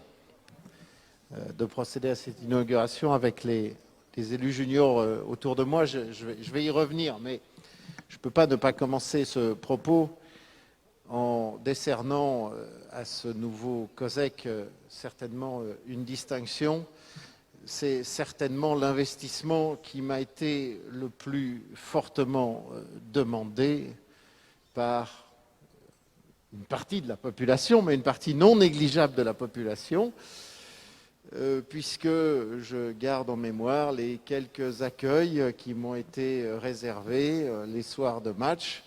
de procéder à cette inauguration avec les élus juniors autour de moi. Je vais y revenir, mais je ne peux pas ne pas commencer ce propos en décernant à ce nouveau COSEC certainement une distinction. C'est certainement l'investissement qui m'a été le plus fortement demandé par une partie de la population, mais une partie non négligeable de la population, puisque je garde en mémoire les quelques accueils qui m'ont été réservés les soirs de match,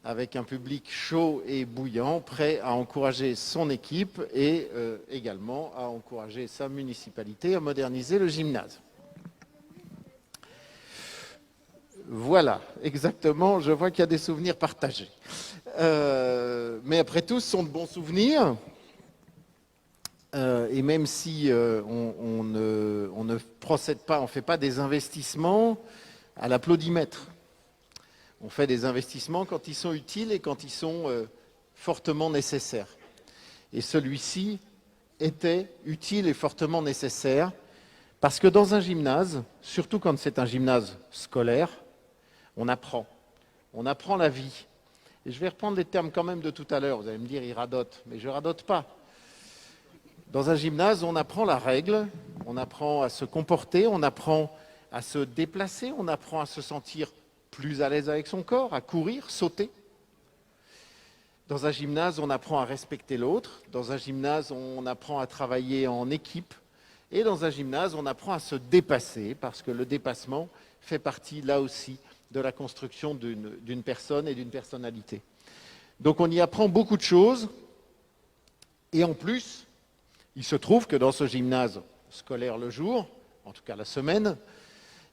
avec un public chaud et bouillant, prêt à encourager son équipe et également à encourager sa municipalité à moderniser le gymnase. Voilà, exactement, je vois qu'il y a des souvenirs partagés. Mais après tout, ce sont de bons souvenirs. Et même si on ne procède pas, on ne fait pas des investissements à l'applaudimètre. On fait des investissements quand ils sont utiles et quand ils sont fortement nécessaires. Et celui-ci était utile et fortement nécessaire parce que dans un gymnase, surtout quand c'est un gymnase scolaire, on apprend. On apprend la vie. Et je vais reprendre les termes quand même de tout à l'heure. Vous allez me dire, il radote. Mais je ne radote pas. Dans un gymnase, on apprend la règle, on apprend à se comporter, on apprend à se déplacer, on apprend à se sentir plus à l'aise avec son corps, à courir, sauter. Dans un gymnase, on apprend à respecter l'autre. Dans un gymnase, on apprend à travailler en équipe. Et dans un gymnase, on apprend à se dépasser, parce que le dépassement fait partie, là aussi, de la construction d'une personne et d'une personnalité. Donc on y apprend beaucoup de choses. Et en plus, il se trouve que dans ce gymnase scolaire le jour, en tout cas la semaine,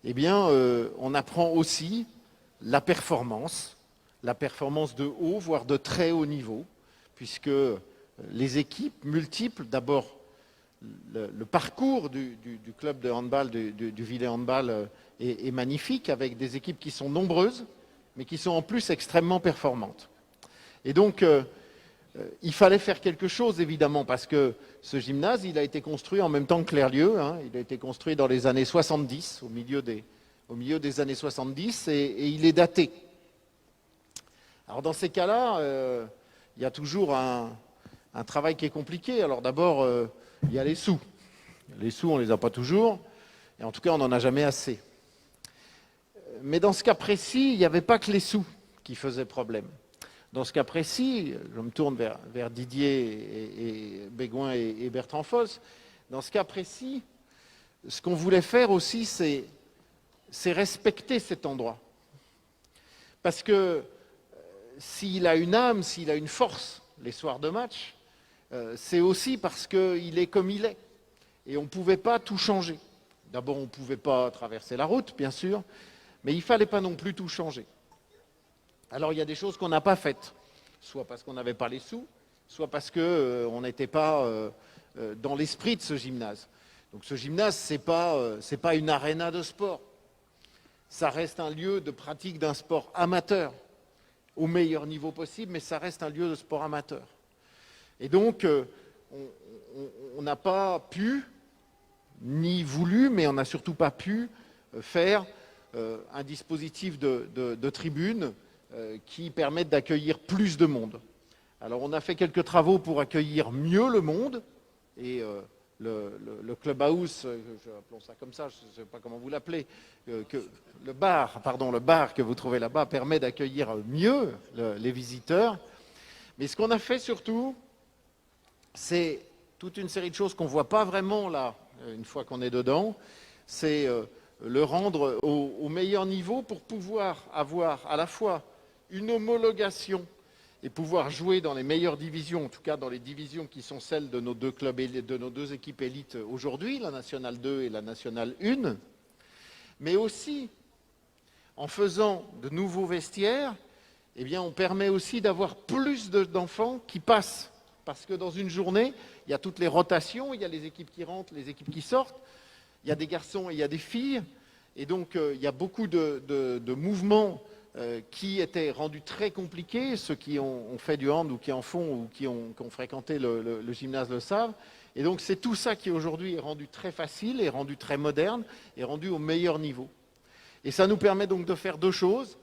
eh bien, on apprend aussi la performance de haut, voire de très haut niveau, puisque les équipes multiples, d'abord le parcours du club de handball, du Villers Handball est magnifique, avec des équipes qui sont nombreuses, mais qui sont en plus extrêmement performantes. Et donc, il fallait faire quelque chose, évidemment, parce que ce gymnase, il a été construit en même temps que Clerlieu, hein, il a été construit dans les années 70, au milieu des années 70, et il est daté. Alors dans ces cas-là, il y a toujours un travail qui est compliqué. Alors d'abord, il y a les sous. Les sous, on ne les a pas toujours, et en tout cas, on n'en a jamais assez. Mais dans ce cas précis, il n'y avait pas que les sous qui faisaient problème. Dans ce cas précis, je me tourne vers Didier et Bégoin et Bertrand Foss. Dans ce cas précis, ce qu'on voulait faire aussi, c'est respecter cet endroit. Parce que s'il a une âme, s'il a une force les soirs de match, c'est aussi parce qu'il est comme il est. Et on ne pouvait pas tout changer. D'abord, on ne pouvait pas traverser la route, bien sûr, mais il ne fallait pas non plus tout changer. Alors il y a des choses qu'on n'a pas faites, soit parce qu'on n'avait pas les sous, soit parce qu'on n'était pas dans l'esprit de ce gymnase. Donc ce gymnase, ce n'est pas une aréna de sport. Ça reste un lieu de pratique d'un sport amateur, au meilleur niveau possible, mais ça reste un lieu de sport amateur. Et donc, on n'a pas pu, ni voulu, mais on n'a surtout pas pu faire un dispositif de tribune qui permettent d'accueillir plus de monde. Alors on a fait quelques travaux pour accueillir mieux le monde, et le clubhouse, appelons ça comme ça, je ne sais pas comment vous l'appelez, le bar que vous trouvez là-bas permet d'accueillir mieux les visiteurs. Mais ce qu'on a fait surtout, c'est toute une série de choses qu'on ne voit pas vraiment là, une fois qu'on est dedans, c'est le rendre au meilleur niveau pour pouvoir avoir à la fois une homologation et pouvoir jouer dans les meilleures divisions, en tout cas dans les divisions qui sont celles de nos deux clubs, de nos deux équipes élites aujourd'hui, la Nationale 2 et la Nationale 1, mais aussi en faisant de nouveaux vestiaires, eh bien, on permet aussi d'avoir plus d'enfants qui passent. Parce que dans une journée, il y a toutes les rotations, il y a les équipes qui rentrent, les équipes qui sortent, il y a des garçons et il y a des filles, et donc il y a beaucoup de mouvements qui était rendu très compliqué. Ceux qui ont fait du hand ou qui en font ou qui ont fréquenté le gymnase le savent. Et donc c'est tout ça qui aujourd'hui est rendu très facile, est rendu très moderne, est rendu au meilleur niveau. Et ça nous permet donc de faire deux choses,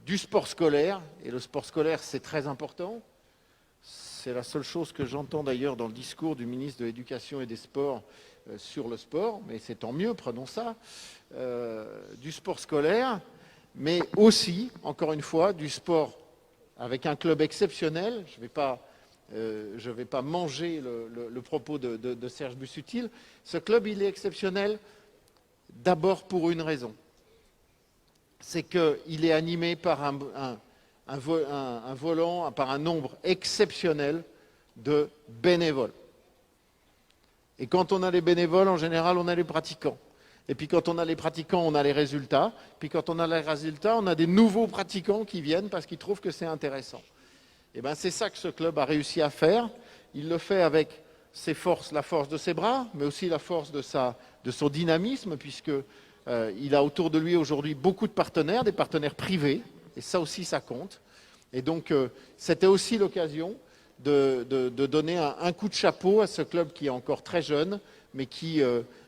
du sport scolaire, et le sport scolaire c'est très important. C'est la seule chose que j'entends d'ailleurs dans le discours du ministre de l'Éducation et des Sports sur le sport, mais c'est tant mieux, prenons ça, du sport scolaire, mais aussi, encore une fois, du sport avec un club exceptionnel. Je ne vais pas manger le propos de Serge Busuttil. Ce club, il est exceptionnel d'abord pour une raison. C'est qu'il est animé par un volant, par un nombre exceptionnel de bénévoles. Et quand on a les bénévoles, en général, on a les pratiquants. Et puis quand on a les pratiquants, on a les résultats. Puis quand on a les résultats, on a des nouveaux pratiquants qui viennent parce qu'ils trouvent que c'est intéressant. Et bien c'est ça que ce club a réussi à faire. Il le fait avec ses forces, la force de ses bras, mais aussi la force de son dynamisme, puisqu'il a autour de lui aujourd'hui beaucoup de partenaires, des partenaires privés, et ça aussi ça compte. Et donc c'était aussi l'occasion de donner un coup de chapeau à ce club qui est encore très jeune, mais qui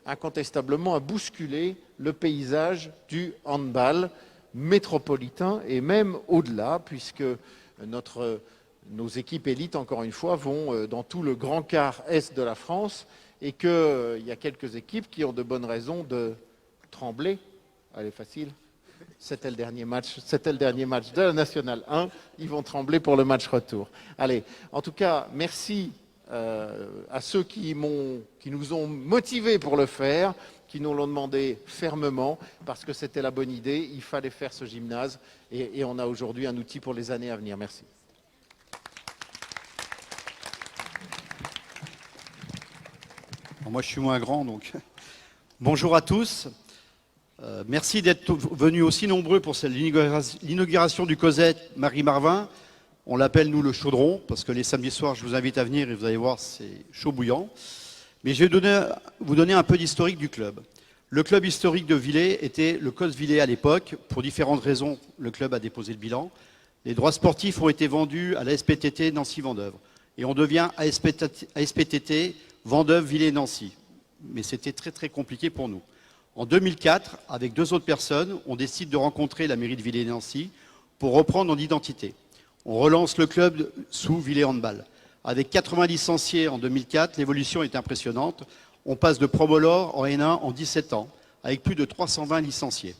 incontestablement a bousculé le paysage du handball métropolitain et même au-delà, puisque nos équipes élites, encore une fois, vont dans tout le grand quart est de la France et qu'il y a quelques équipes qui ont de bonnes raisons de trembler. Allez, facile. C'était le dernier match de la Nationale 1. Ils vont trembler pour le match retour. Allez, en tout cas, merci à ceux qui nous ont motivés pour le faire, qui nous l'ont demandé fermement, parce que c'était la bonne idée, il fallait faire ce gymnase, et on a aujourd'hui un outil pour les années à venir. Merci. Moi, je suis moins grand, donc bonjour à tous. Merci d'être venus aussi nombreux pour l'inauguration du COSET Marie Marvin. On l'appelle, nous, le chaudron, parce que les samedis soirs, je vous invite à venir et vous allez voir, c'est chaud bouillant. Mais je vais vous donner un peu d'historique du club. Le club historique de Villers était le COS Villers à l'époque. Pour différentes raisons, le club a déposé le bilan. Les droits sportifs ont été vendus à la SPTT Nancy-Vendœuvre. Et on devient ASPTT Vendœuvre-Villers-Nancy. Mais c'était très très compliqué pour nous. En 2004, avec 2 autres personnes, on décide de rencontrer la mairie de Villers-Nancy pour reprendre en identité. On relance le club sous Villers Handball. Avec 80 licenciés en 2004, l'évolution est impressionnante. On passe de Promolor en N1 en 17 ans, avec plus de 320 licenciés.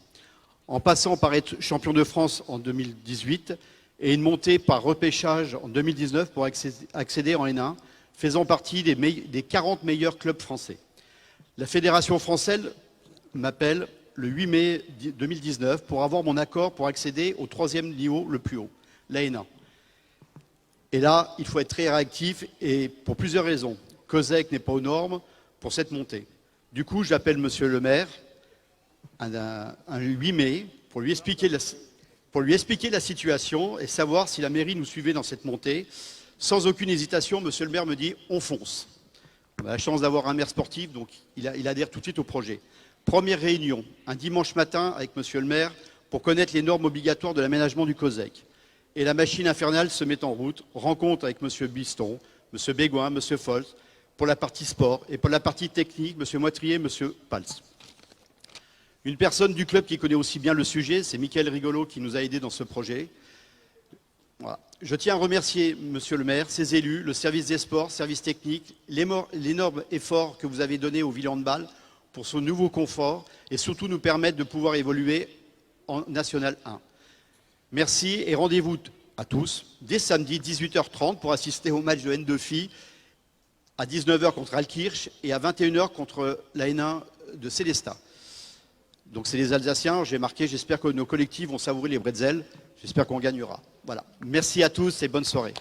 En passant par être champion de France en 2018 et une montée par repêchage en 2019 pour accéder en N1, faisant partie des 40 meilleurs clubs français. La Fédération française m'appelle le 8 mai 2019 pour avoir mon accord pour accéder au 3e niveau le plus haut, la N1. Et là, il faut être très réactif et pour plusieurs raisons. COSEC n'est pas aux normes pour cette montée. Du coup, j'appelle monsieur le maire un 8 mai pour lui expliquer la situation et savoir si la mairie nous suivait dans cette montée. Sans aucune hésitation, monsieur le maire me dit « on fonce ». On a la chance d'avoir un maire sportif, donc il adhère tout de suite au projet. Première réunion, un dimanche matin avec monsieur le maire pour connaître les normes obligatoires de l'aménagement du COSEC. Et la machine infernale se met en route, rencontre avec monsieur Biston, monsieur Bégoin, monsieur Fols, pour la partie sport, et pour la partie technique, monsieur Moitrier, monsieur Pals. Une personne du club qui connaît aussi bien le sujet, c'est Mickaël Rigolo qui nous a aidés dans ce projet. Voilà. Je tiens à remercier monsieur le maire, ses élus, le service des sports, service technique, l'énorme effort que vous avez donné au Villers Handball pour son nouveau confort et surtout nous permettre de pouvoir évoluer en National 1. Merci et rendez-vous à tous dès samedi 18h30 pour assister au match de N2 filles à 19h contre Alkirch et à 21h contre la N1 de Célestat. Donc c'est les Alsaciens, j'ai marqué, j'espère que nos collectifs vont savourer les bretzels, j'espère qu'on gagnera. Voilà. Merci à tous et bonne soirée.